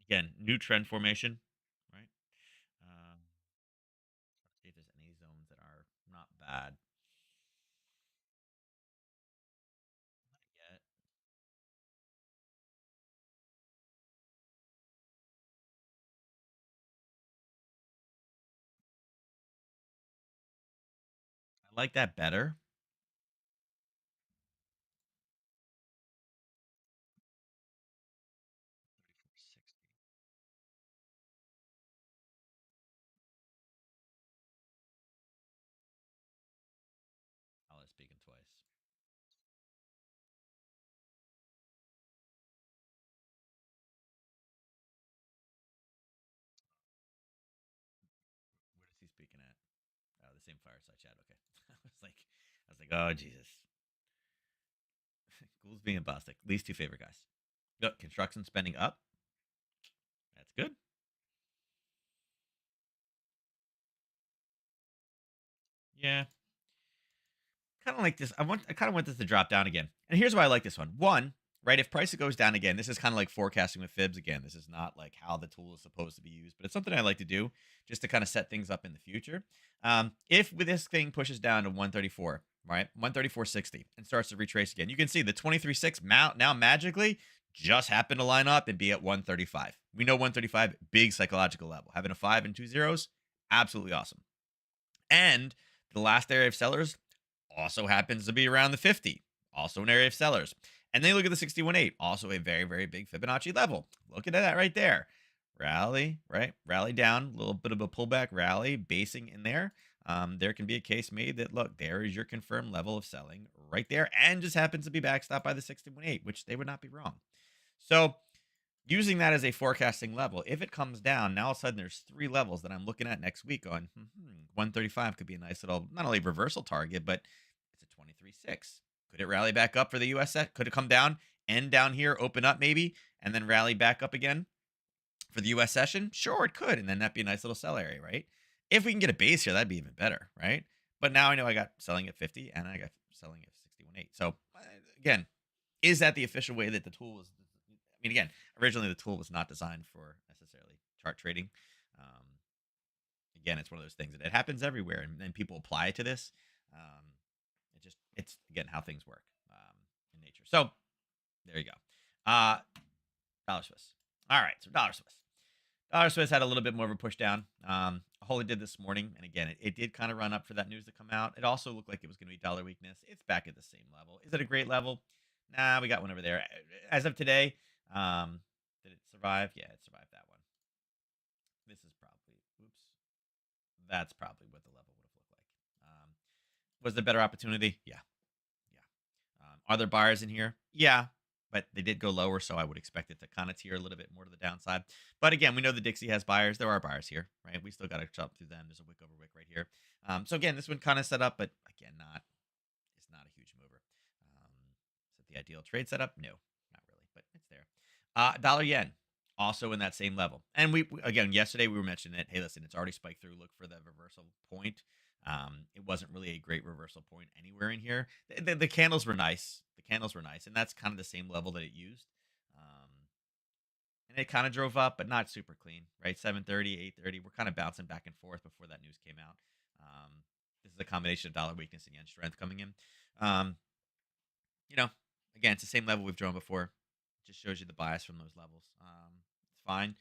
Again, new trend formation, right? See if there's any zones that are not bad. Not yet. I like that better. 3460. I'll speaking twice. Where is he speaking at? Oh, the same fireside chat. Okay. I was like, oh Jesus. Goolsby and Bostic, least two favorite guys. Look, construction spending up. That's good. Yeah, kind of like this. I kind of want this to drop down again. And here's why I like this one. One, right? If price goes down again, this is kind of like forecasting with fibs again. This is not like how the tool is supposed to be used, but it's something I like to do just to kind of set things up in the future. If with this thing pushes down to 134, right? 134.60 and starts to retrace again, you can see the 23.6 now magically just happened to line up and be at 135. We know 135, big psychological level. Having a five and two zeros, absolutely awesome. And the last area of sellers also happens to be around the 50, also an area of sellers. And then you look at the 61.8, also a very, very big Fibonacci level. Look at that right there. Rally, right? Rally down, a little bit of a pullback rally, basing in there. There can be a case made that, look, there is your confirmed level of selling right there, and just happens to be backstopped by the 61.8, which they would not be wrong. So using that as a forecasting level, if it comes down, now all of a sudden there's three levels that I'm looking at next week on 135 could be a nice little, not only reversal target, but it's a 23.6. Could it rally back up for the US set? Could it come down, end down here, open up maybe, and then rally back up again for the US session? Sure, it could. And then that'd be a nice little sell area, right? If we can get a base here, that'd be even better, right? But now I know I got selling at 50 and I got selling at 61.8. So again, is that the official way that the tool was? I mean, again, originally the tool was not designed for necessarily chart trading. Um, Again, it's one of those things that it happens everywhere, and people apply it to this. Um, it's again how things work in nature. So there you go. Dollar Swiss. All right, so Dollar Swiss. Dollar Swiss had a little bit more of a push down. Wholly did this morning, and again, it did kind of run up for that news to come out. It also looked like it was going to be dollar weakness. It's back at the same level. Is it a great level? Nah, we got one over there. As of today, did it survive? Yeah, it survived that one. This is probably, oops, that's probably what the level would have looked like. Was there better opportunity? Yeah, yeah. Are there buyers in here? Yeah, but they did go lower, so I would expect it to kind of tear a little bit more to the downside. But again, we know the Dixie has buyers. There are buyers here, right? We still got to chop through them. There's a wick over wick right here. So again, this one kind of set up, but again, it's not a huge mover. Is it the ideal trade setup? No, not really, but it's there. Dollar yen, also in that same level. And again, yesterday we were mentioning it. Hey, listen, it's already spiked through. Look for the reversal point. It wasn't really a great reversal point anywhere in here. The candles were nice. The candles were nice, and that's kind of the same level that it used. Um, and it kind of drove up, but not super clean, right? 7:30, 8:30. We're kind of bouncing back and forth before that news came out. Um, this is a combination of dollar weakness and yen strength coming in. Um, you know, again, it's the same level we've drawn before. Just shows you the bias from those levels. It's fine.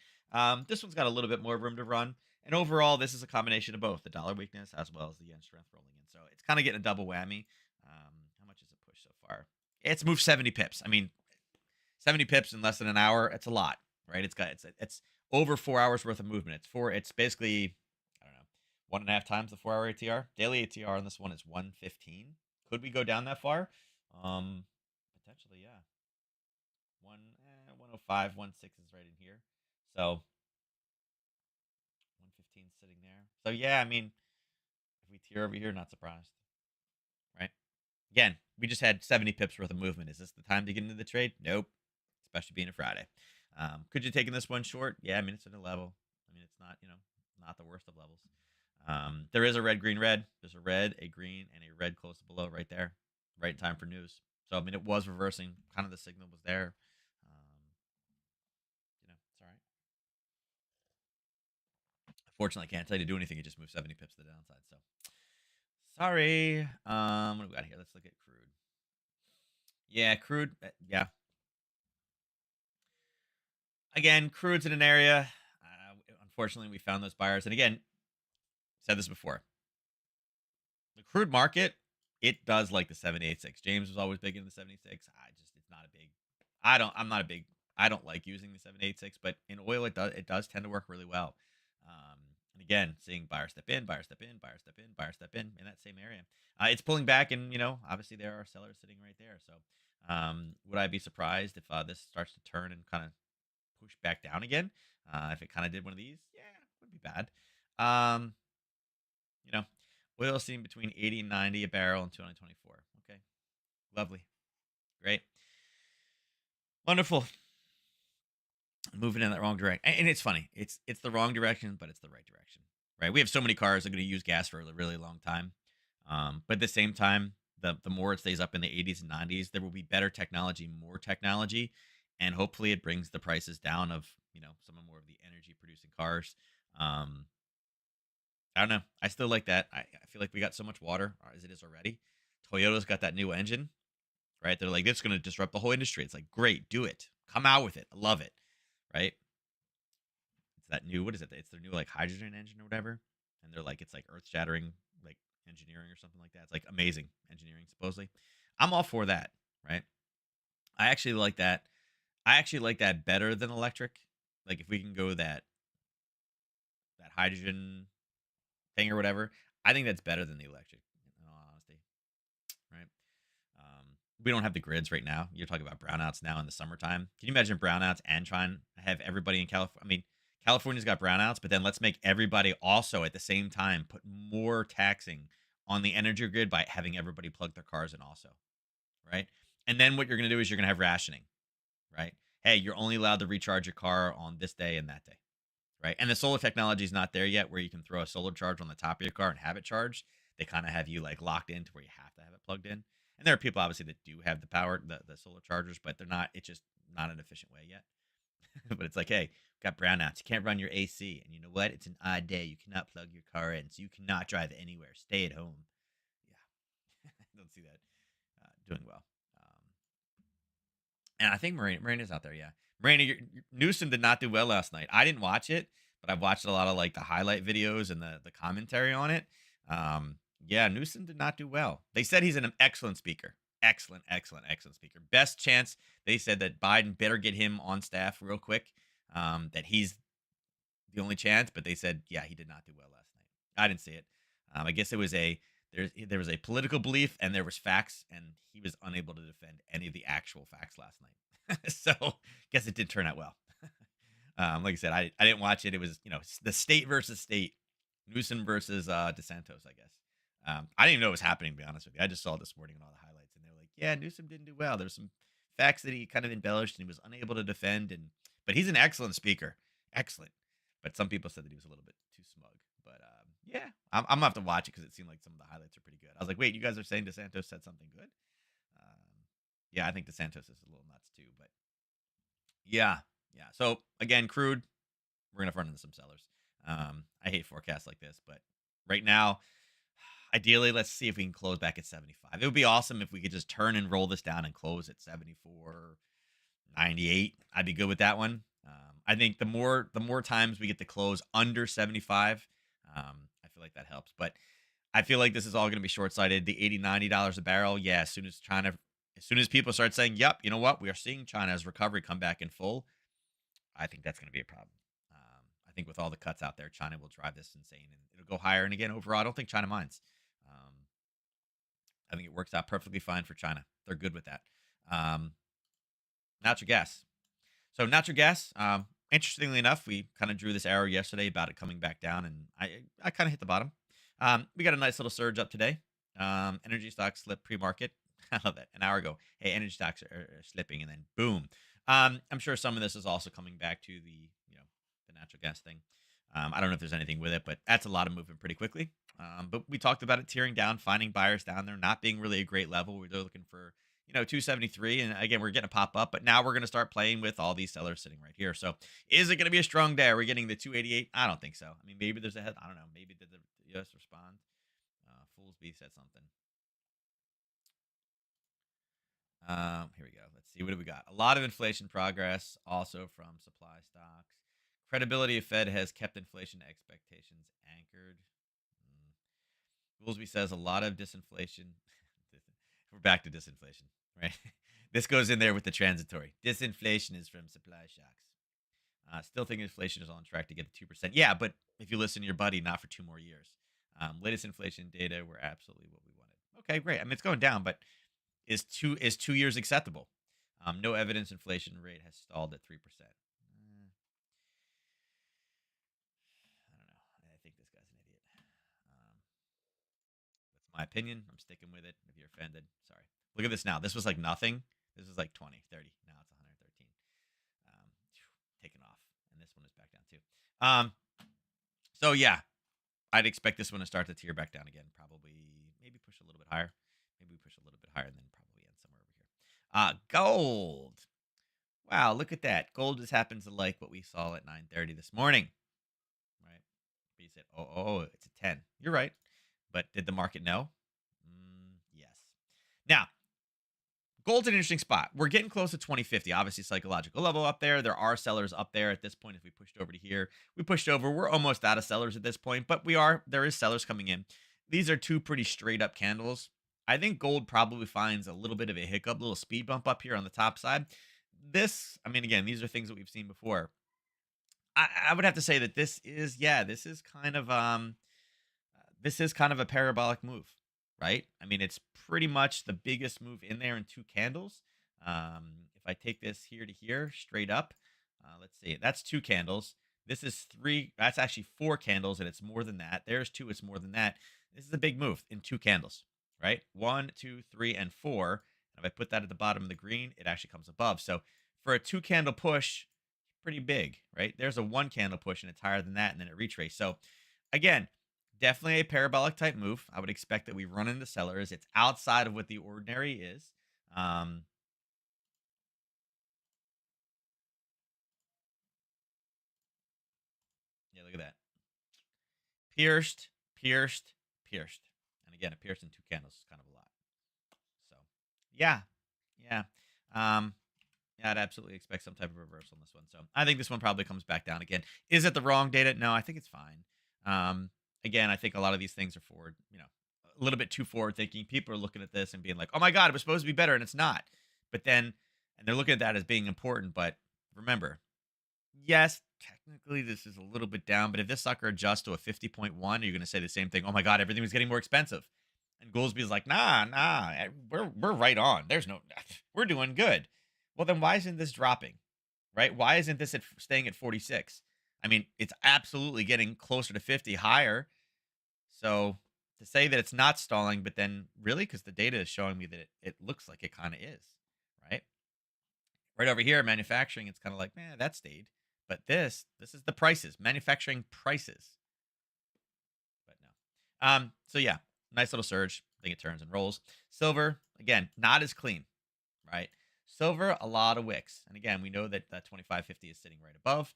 This one's got a little bit more room to run. And overall, this is a combination of both the dollar weakness as well as the yen strength rolling in. So it's kind of getting a double whammy. How much is it pushed so far? It's moved 70 pips. I mean, 70 pips in less than an hour. It's a lot, right? It's over 4 hours worth of movement. It's basically, I don't know, 1.5 times the 4 hour ATR. Daily ATR on this one is 115. Could we go down that far? Potentially, yeah. 105, 1.6 is right in here. So So yeah, I mean, if we tear over here, not surprised, right? Again, we just had 70 pips worth of movement. Is this the time to get into the trade? Nope. Especially being a Friday. Could you taken this one short? Yeah, I mean it's at a level. I mean it's not not the worst of levels. There is a red, green, red. There's a red, a green, and a red close below right there, right in time for news. So I mean it was reversing. Kind of the signal was there. It's all right. Fortunately, I can't tell you to do anything. It just moved 70 pips to the downside. So sorry. What do we got here? Let's look at crude. Yeah, crude. Yeah, again, crude's in an area. Unfortunately, we found those buyers, and again, said this before. The crude market, it does like the 786. James was always big in the 76. It's not a big. I'm not a big. I don't like using the 786, but in oil, it does tend to work really well. And again, seeing buyer step in, buyer step in, buyer step in, buyer step in that same area. It's pulling back, and obviously there are sellers sitting right there. So, would I be surprised if this starts to turn and kind of push back down again? If it kind of did one of these, yeah, it wouldn't be bad. Um, you know, oil seen between 80 and 90 a barrel in 2024. Okay, lovely, great, wonderful. Moving in that wrong direction, and it's funny. It's the wrong direction, but it's the right direction, right? We have so many cars that are going to use gas for a really long time, but at the same time, the more it stays up in the 80s and 90s, there will be better technology, more technology, and hopefully it brings the prices down of some more of the energy producing cars. Um, I don't know. I still like that. I feel like we got so much water as it is already. Toyota's got that new engine, right? They're like, it's going to disrupt the whole industry. It's like, great, do it. Come out with it. I love it, right? It's that new, what is it? It's their new like hydrogen engine or whatever. And they're like, it's like earth shattering, like engineering or something like that. It's like amazing engineering, supposedly. I'm all for that, right? I actually like that. I actually like that better than electric. Like if we can go that hydrogen thing or whatever, I think that's better than the electric, in all honesty, right? Um, we don't have the grids right now. You're talking about brownouts now in the summertime. Can you imagine brownouts and trying to have everybody in California? I mean, California's got brownouts, but then let's make everybody also at the same time put more taxing on the energy grid by having everybody plug their cars in also, right? And then what you're going to do is you're going to have rationing, right? Hey, you're only allowed to recharge your car on this day and that day, right? And the solar technology is not there yet where you can throw a solar charge on the top of your car and have it charged. They kind of have you like locked into where you have to have it plugged in. And there are people obviously that do have the power, the solar chargers, but they're not, it's just not an efficient way yet. But it's like, hey, got brownouts. You can't run your AC. And you know what? It's an odd day. You cannot plug your car in. So you cannot drive anywhere. Stay at home. Yeah. I don't see that doing well. Um, and I think Marina's out there. Yeah. Marina, Newsom did not do well last night. I didn't watch it, but I've watched a lot of like the highlight videos and the commentary on it. Yeah, Newsom did not do well. They said he's an excellent speaker. Excellent, excellent, excellent speaker. Best chance they said that Biden better get him on staff real quick. That he's the only chance, but they said, yeah, he did not do well last night. I didn't see it. I guess it was there was a political belief and there was facts, and he was unable to defend any of the actual facts last night. So, guess it did turn out well. Like I said, I didn't watch it. It was the state versus state, Newsom versus DeSantos. I guess I didn't even know it was happening. To be honest with you, I just saw it this morning on all the highlights, and they were like, "Yeah, Newsom didn't do well. There's some facts that he kind of embellished, and he was unable to defend." But he's an excellent speaker, excellent. But some people said that he was a little bit too smug. But yeah, I'm gonna have to watch it because it seemed like some of the highlights are pretty good. I was like, wait, you guys are saying DeSantos said something good? Yeah, I think DeSantos is a little nuts too. But yeah, yeah. So again, crude, we're gonna run into some sellers. I hate forecasts like this, but right now, ideally, let's see if we can close back at 75. It would be awesome if we could just turn and roll this down and close at 74.98. I'd be good with that one. I think the more times we get to close under 75, I feel like that helps. But I feel like this is all going to be short sighted. The 80 $90 a barrel, yeah. As soon as people start saying, "Yep, you know what? We are seeing China's recovery come back in full," I think that's going to be a problem. I think with all the cuts out there, China will drive this insane and it'll go higher. And again, overall, I don't think China minds. Um, I think it works out perfectly fine for China. They're good with that. Um, Natural gas. So natural gas, Interestingly enough, we kind of drew this arrow yesterday about it coming back down, and I kind of hit the bottom. We got a nice little surge up today. Energy stocks slipped pre-market. I love that. An hour ago, hey, energy stocks are slipping, and then boom. I'm sure some of this is also coming back to the natural gas thing. I don't know if there's anything with it, but that's a lot of movement pretty quickly. But we talked about it tearing down, finding buyers down there, not being really a great level. We're looking for 273, and again, we're getting a pop up, but now we're going to start playing with all these sellers sitting right here. So is it going to be a strong day? Are we getting the 288? I don't think so. I mean, maybe there's a head. I don't know. Maybe did the US respond? Foolsby said something. Here we go. Let's see. What do we got? A lot of inflation progress, also from supply stocks. Credibility of Fed has kept inflation expectations anchored. Goolsby says a lot of disinflation. We're back to disinflation, right? This goes in there with the transitory. Disinflation is from supply shocks. Still think inflation is on track to get to 2%. Yeah, but if you listen to your buddy, not for 2 more years. Latest inflation data were absolutely what we wanted. Okay, great. I mean, it's going down, but is 2 years acceptable? No evidence inflation rate has stalled at 3%. I don't know. I think this guy's an idiot. That's my opinion. I'm sticking with it. If you're offended, sorry. Look at this now. This was like nothing. This was like 20, 30. Now it's 113. Taken off. And this one is back down too. So yeah, I'd expect this one to start to tear back down again. Probably maybe push a little bit higher. Maybe push a little bit higher and then probably end somewhere over here. Gold. Wow, look at that. Gold just happens to like what we saw at 9:30 this morning. Right? But you said, oh, it's a 10. You're right. But did the market know? Yes. Now, gold's an interesting spot. We're getting close to 2050. Obviously, psychological level up there. There are sellers up there at this point. If we pushed over to here, we pushed over. We're almost out of sellers at this point, but there is sellers coming in. These are two pretty straight up candles. I think gold probably finds a little bit of a hiccup, little speed bump up here on the top side. I mean, again, these are things that we've seen before. I would have to say that this is kind of a parabolic move, right? I mean, it's pretty much the biggest move in there in two candles. If I take this here to here, straight up, let's see, that's two candles. This is three. That's actually four candles, and it's more than that. There's two. It's more than that. This is a big move in two candles, right? 1, 2, 3, and 4. And if I put that at the bottom of the green, it actually comes above. So for a two candle push, pretty big, right? There's a one candle push, and it's higher than that, and then it retraced. So again, definitely a parabolic type move. I would expect that we run into sellers. It's outside of what the ordinary is. Yeah, look at that. Pierced, pierced, pierced. And again, a pierced in two candles is kind of a lot. So, yeah, yeah. Yeah, I'd absolutely expect some type of reversal on this one. So I think this one probably comes back down again. Is it the wrong data? No, I think it's fine. Again, I think a lot of these things are forward, a little bit too forward thinking. People are looking at this and being like, oh my God, it was supposed to be better, and it's not. But then, and they're looking at that as being important. But remember, yes, technically this is a little bit down, but if this sucker adjusts to a 50.1, are you going to say the same thing? Oh my God, everything was getting more expensive. And Goolsby is like, nah, we're right on. We're doing good. Well, then why isn't this dropping, right? Why isn't this staying at 46? I mean, it's absolutely getting closer to 50 higher. So to say that it's not stalling, but then really, because the data is showing me that it looks like it kind of is, right? Right over here, manufacturing, it's kind of like, man, that stayed. But this is the prices, manufacturing prices. But no. So yeah, nice little surge. I think it turns and rolls. Silver, again, not as clean, right? Silver, a lot of wicks. And again, we know that 2550 is sitting right above.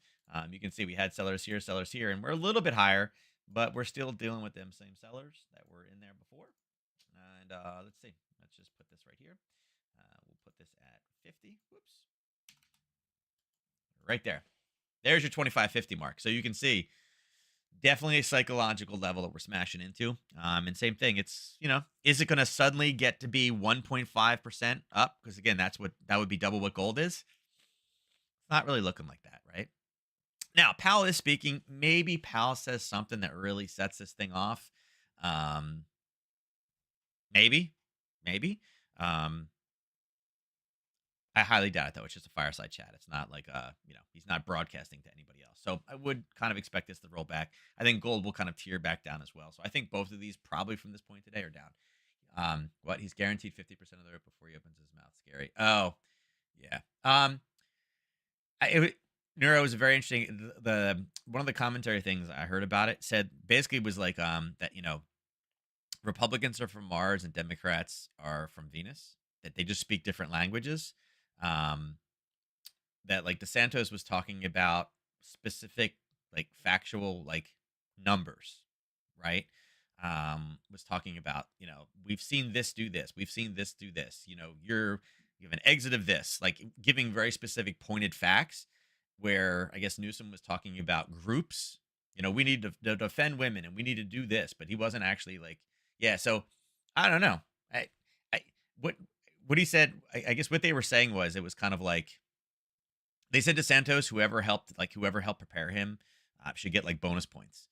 You can see we had sellers here, and we're a little bit higher, but we're still dealing with them same sellers that were in there before. And let's see. Let's just put this right here. We'll put this at 50. Whoops. Right there. There's your 2550 mark. So you can see definitely a psychological level that we're smashing into. And same thing. It's, is it going to suddenly get to be 1.5% up? Because again, that would be double what gold is. It's not really looking like that, right? Now, Powell is speaking. Maybe Powell says something that really sets this thing off. Maybe. I highly doubt it though. It's just a fireside chat. It's not like he's not broadcasting to anybody else. So I would kind of expect this to roll back. I think gold will kind of tear back down as well. So I think both of these probably from this point today are down. What he's guaranteed 50% of the rip before he opens his mouth. Scary. Oh, yeah. Neuro was very interesting. The one of the commentary things I heard about it said basically was like that Republicans are from Mars and Democrats are from Venus. That they just speak different languages. Um, that like DeSantos was talking about specific like factual like numbers, right? Was talking about, we've seen this do this, we've seen this do this, you have an exit of this, like giving very specific pointed facts. Where I guess Newsom was talking about groups, we need to defend women and we need to do this, but he wasn't actually like, yeah. So I don't know. I what he said, I guess what they were saying was it was kind of like they said to Santos, whoever helped prepare him should get like bonus points.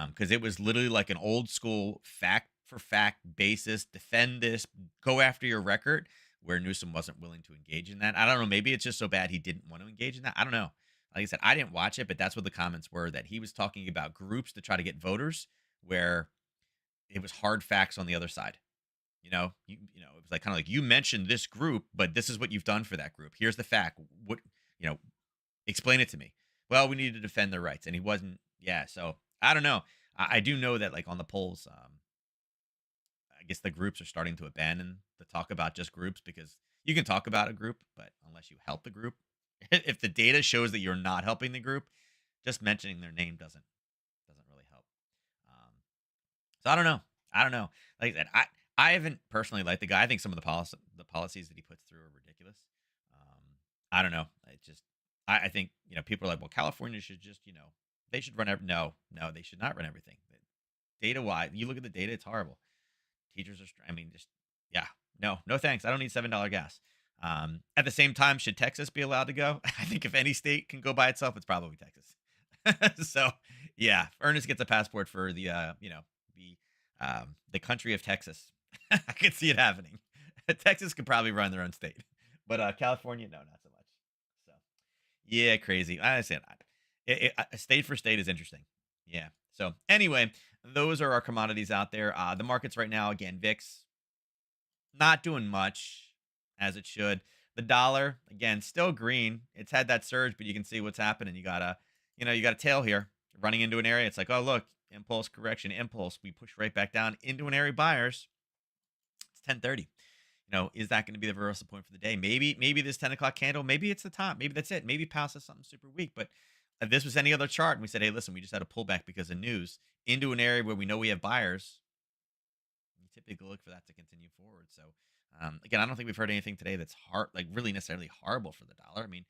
Because it was literally like an old school fact for fact basis, defend this, go after your record, where Newsom wasn't willing to engage in that. I don't know. Maybe it's just so bad he didn't want to engage in that. I don't know. Like I said, I didn't watch it, but that's what the comments were, that he was talking about groups to try to get voters, where it was hard facts on the other side. It was like kind of like, you mentioned this group, but this is what you've done for that group. Here's the fact. What, you know, explain it to me. Well, we need to defend their rights. And he wasn't. Yeah. So I don't know. I do know that like on the polls, I guess the groups are starting to abandon the talk about just groups, because you can talk about a group, but unless you help the group, if the data shows that you're not helping the group, just mentioning their name doesn't really help. Um, so I don't know. I don't know. Like I said, I haven't personally liked the guy. I think some of the policies that he puts through are ridiculous. Um, I don't know. It just I think people are like, well, California should just they should run no, they should not run everything. Data wise, you look at the data, it's horrible. Teachers are I mean, just yeah, no thanks. I don't need $7 gas. At the same time, should Texas be allowed to go? I think if any state can go by itself, it's probably Texas. So yeah, Ernest gets a passport for the country of Texas. I could see it happening. Texas could probably run their own state, but California, no, not so much. So yeah, crazy. I said, state for state is interesting. Yeah. So anyway, those are our commodities out there. The markets right now, again, VIX not doing much as it should. The dollar, again, still green. It's had that surge, but you can see what's happening. You got a tail here running into an area. It's like, oh look, impulse correction, impulse. We push right back down into an area buyers. It's 10:30. Is that going to be the reversal point for the day? Maybe this 10 o'clock candle, maybe it's the top. Maybe that's it. Maybe Powell says something super weak. But if this was any other chart and we said, hey, listen, we just had a pullback because of news into an area where we know we have buyers, you typically look for that to continue forward. So again, I don't think we've heard anything today that's like really necessarily horrible for the dollar. I mean,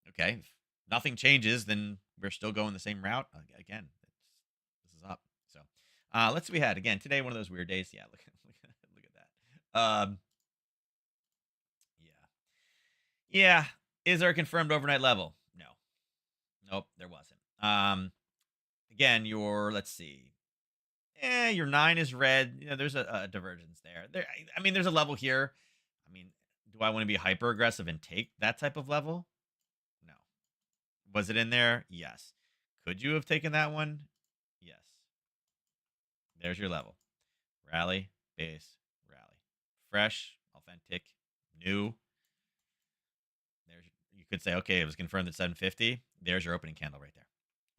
okay, if nothing changes, then we're still going the same route. Again, this is up. So let's see what we had. Again, today, one of those weird days. Yeah, look at that. Yeah. Is there a confirmed overnight level? No. Nope, there wasn't. Again, let's see. Your 9 is red. There's a divergence there. I mean, there's a level here. I mean, do I want to be hyper aggressive and take that type of level? No. Was it in there? Yes. Could you have taken that one? Yes. There's your level. Rally, base, rally. Fresh, authentic, new. You could say, okay, it was confirmed at 750. There's your opening candle right there.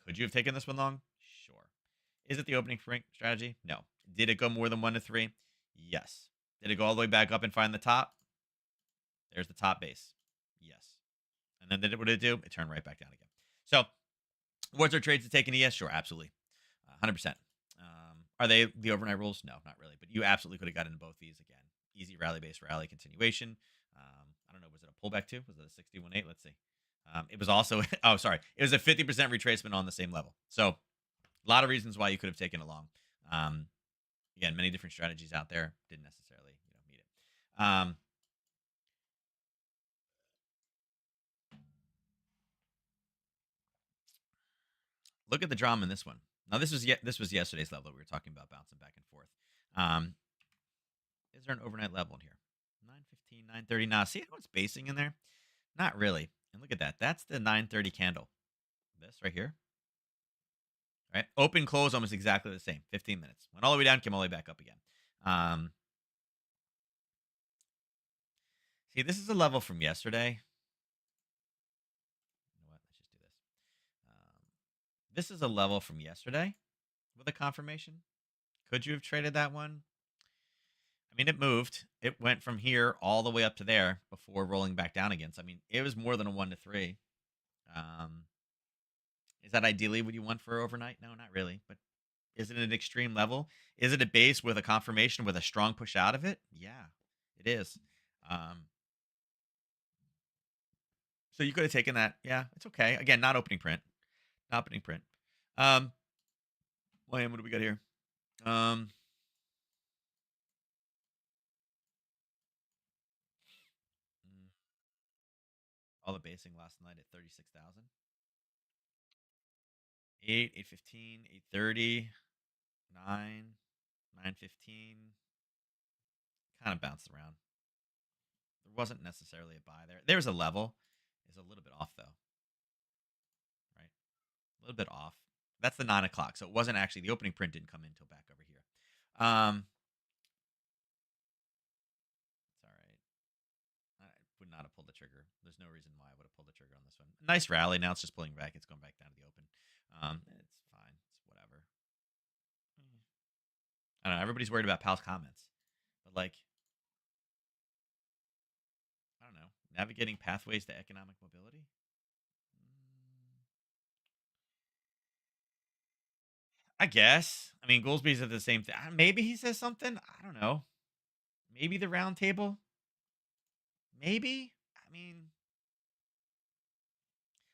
Could you have taken this one long? Sure. Is it the opening strategy? No. Did it go more than 1 to 3? Yes. Did it go all the way back up and find the top? There's the top base. Yes. And then what did it do? It turned right back down again. So, was there trades to take in ES? Sure, absolutely. 100%. Are they the overnight rules? No, not really. But you absolutely could have gotten both these again. Easy rally-based rally continuation. I don't know. Was it a pullback too? Was it a 61.8? Let's see. It was also, oh, sorry. It was a 50% retracement on the same level. So, a lot of reasons why you could have taken it long. Again, many different strategies out there. Didn't necessarily meet it. Look at the drama in this one. Now, this was yesterday's level that we were talking about, bouncing back and forth. Is there an overnight level in here? 9:15, 9:30. Now, see how it's basing in there? Not really. And look at that. That's the 9:30 candle. This right here. Right? Open, close, almost exactly the same. 15 minutes. Went all the way down, came all the way back up again. Um, See, this is a level from yesterday. You know what? Let's just do this. This is a level from yesterday with a confirmation. Could you have traded that one? I mean, it moved. It went from here all the way up to there before rolling back down again. So, I mean, it was more than a 1 to 3. Um, is that ideally what you want for overnight? No, not really. But is it an extreme level? Is it a base with a confirmation with a strong push out of it? Yeah, it is. Um, so you could have taken that. Yeah, it's okay. Again, not opening print. Not opening print. Um, William, what do we got here? Um, mm, all the basing last night at 36,000. 8, 8:15, 8:30, 9, 9:15. Kind of bounced around. There wasn't necessarily a buy there. There's a level. Is a little bit off though, right? A little bit off. That's the 9 o'clock. So it wasn't actually the opening print didn't come in until back over here. It's all right. I would not have pulled the trigger. There's no reason why I would have pulled the trigger on this one. Nice rally. Now it's just pulling back. It's going back down to the open. It's fine. It's whatever. I don't know. Everybody's worried about Pal's comments, but like, I don't know. Navigating pathways to economic mobility. I guess. I mean, Goolsby's at the same thing. Maybe he says something. I don't know. Maybe the round table. Maybe. I mean,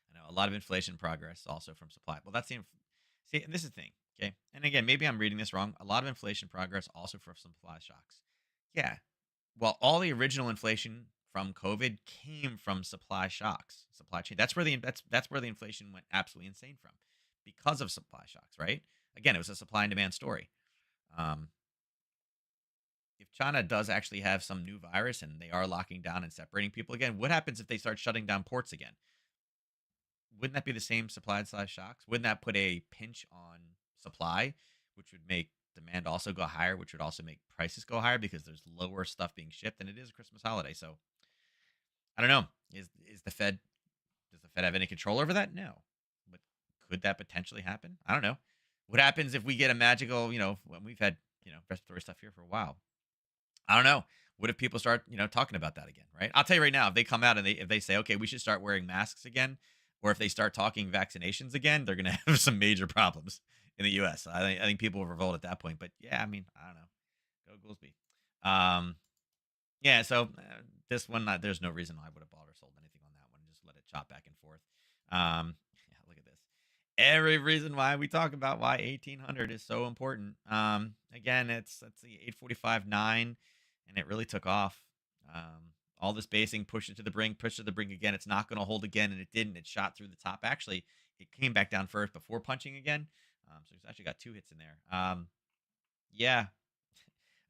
I know a lot of inflation progress also from supply. Well, that's see, and this is the thing. Okay. And again, maybe I'm reading this wrong. A lot of inflation progress also from supply shocks. Yeah. Well, all the original inflation from COVID came from supply shocks, supply chain. That's where the inflation went absolutely insane from because of supply shocks, right? Again, it was a supply and demand story. Um, if China does actually have some new virus and they are locking down and separating people again, what happens if they start shutting down ports again? Wouldn't that be the same supply side shocks? Wouldn't that put a pinch on supply, which would make demand also go higher, which would also make prices go higher because there's lower stuff being shipped and it is a Christmas holiday. So I don't know. Is the Fed does the Fed have any control over that? No. But could that potentially happen? I don't know. What happens if we get a magical, when we've had, respiratory stuff here for a while? I don't know. What if people start, talking about that again, right? I'll tell you right now, if they come out and if they say, okay, we should start wearing masks again, or if they start talking vaccinations again, they're going to have some major problems in the U.S. I think people will revolt at that point. But yeah, I mean, I don't know. Go Goolsby. Um, yeah. So this one, there's no reason I would have bought or sold anything on that one. Just let it chop back and forth. Yeah, look at this. Every reason why we talk about why 1800 is so important. Again, let's see, 845 9, and it really took off. All this basing, push it to the brink, push it to the brink again. It's not going to hold again, and it didn't. It shot through the top. Actually, it came back down first before punching again. So it's actually got 2 hits in there. Yeah.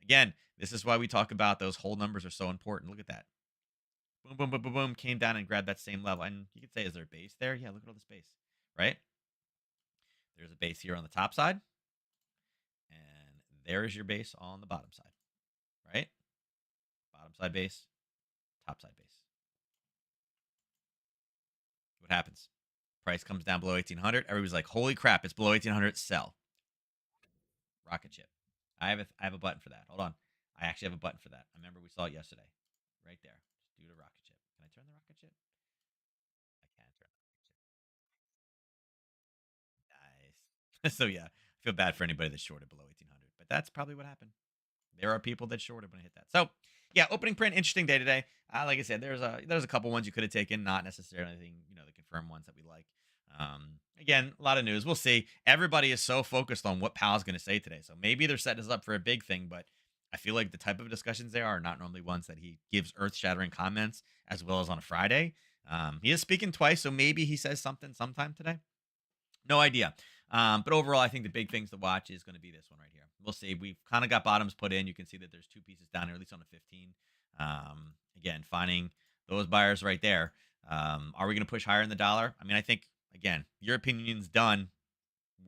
Again, this is why we talk about those whole numbers are so important. Look at that. Boom, boom, boom, boom, boom. Came down and grabbed that same level. And you could say, is there a base there? Yeah, look at all this base, right? There's a base here on the top side, and there is your base on the bottom side, right? Bottom side base, top side base. What happens? Price comes down below 1800. Everybody's like, holy crap, it's below 1800. Sell. Rocket ship. I have a button for that. Hold on. I actually have a button for that. I remember we saw it yesterday. Right there. Just do the rocket ship. Can I turn the rocket ship? I can turn the rocket ship. Nice. So yeah, I feel bad for anybody that's shorted below 1800, but that's probably what happened. There are people that shorted when I hit that. So yeah, opening print, interesting day today. Like I said, there's a couple ones you could have taken, not necessarily anything, the confirmed ones that we like. Again, a lot of news. We'll see. Everybody is so focused on what Powell's going to say today, so maybe they're setting us up for a big thing. But I feel like the type of discussions they are not normally ones that he gives earth-shattering comments as well as on a Friday. He is speaking twice, so maybe he says something sometime today. No idea. But overall, I think the big things to watch is going to be this one right here. We'll see. We've kind of got bottoms put in. You can see that there's 2 pieces down here, at least on the 15. Again, finding those buyers right there. Are we going to push higher in the dollar? I mean, I think again, European Union's done.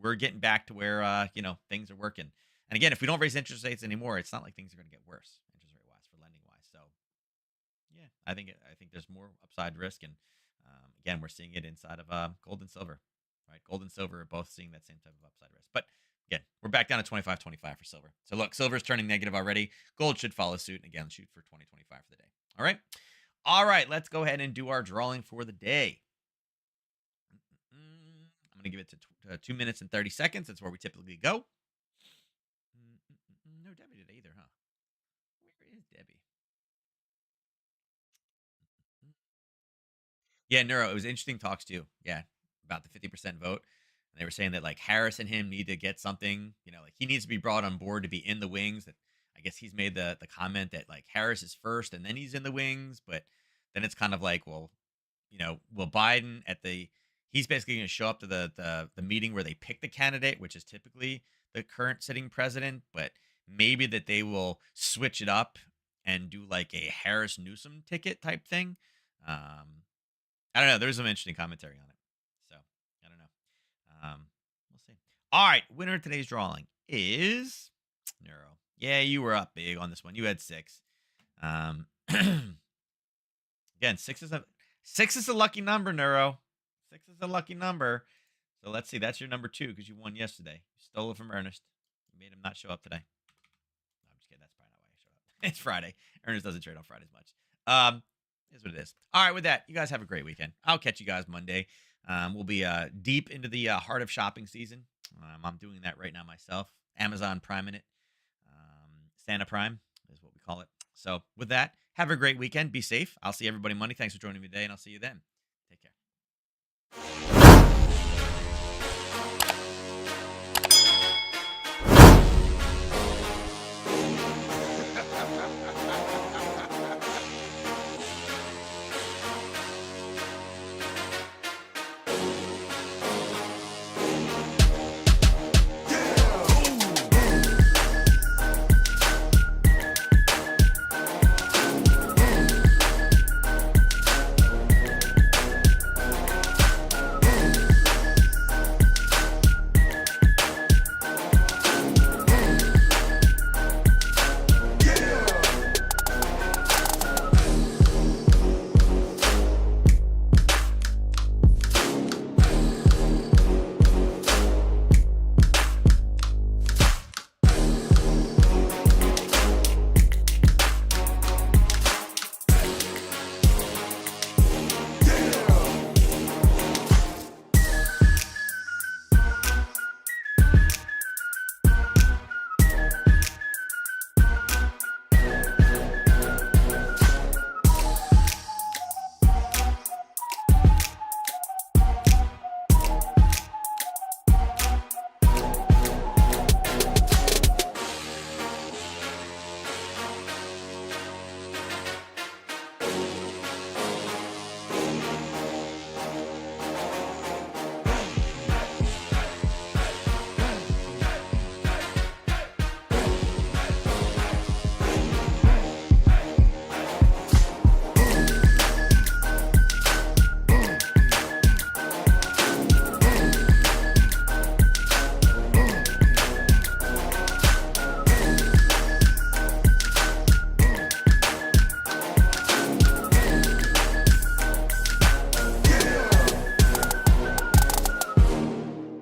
We're getting back to where things are working. And again, if we don't raise interest rates anymore, it's not like things are going to get worse interest rate wise for lending wise. So yeah, I think there's more upside risk, and again, we're seeing it inside of gold and silver, right? Gold and silver are both seeing that same type of upside risk. But again, we're back down to 25.25 for silver. So look, silver's turning negative already. Gold should follow suit, and again, shoot for 20.25 for the day. All right. Let's go ahead and do our drawing for the day. I'm gonna give it to 2 minutes and 30 seconds. That's where we typically go. No Debbie today either, huh? Where is Debbie? Yeah, Neuro. It was interesting talks too. Yeah, about the 50% vote. And they were saying that like Harris and him need to get something. Like he needs to be brought on board to be in the wings. That I guess he's made the comment that like Harris is first and then he's in the wings. But then it's kind of like, well, will Biden at the he's basically going to show up to the meeting where they pick the candidate, which is typically the current sitting president. But maybe that they will switch it up and do like a Harris Newsom ticket type thing. I don't know. There's some interesting commentary on it. So I don't know. We'll see. All right. Winner of today's drawing is Neuro. Yeah, you were up big on this one. You had 6. Um, again, six is a lucky number, Neuro. 6 is a lucky number. So let's see. That's your number 2 because you won yesterday. You stole it from Ernest. You made him not show up today. No, I'm just kidding. That's probably not why he showed up. It's Friday. Ernest doesn't trade on Fridays much. Is what it is. All right, with that, you guys have a great weekend. I'll catch you guys Monday. We'll be deep into the heart of shopping season. I'm doing that right now myself. Amazon Prime in it. Santa Prime is what we call it. So with that, have a great weekend. Be safe. I'll see everybody Monday. Thanks for joining me today, and I'll see you then. Take care.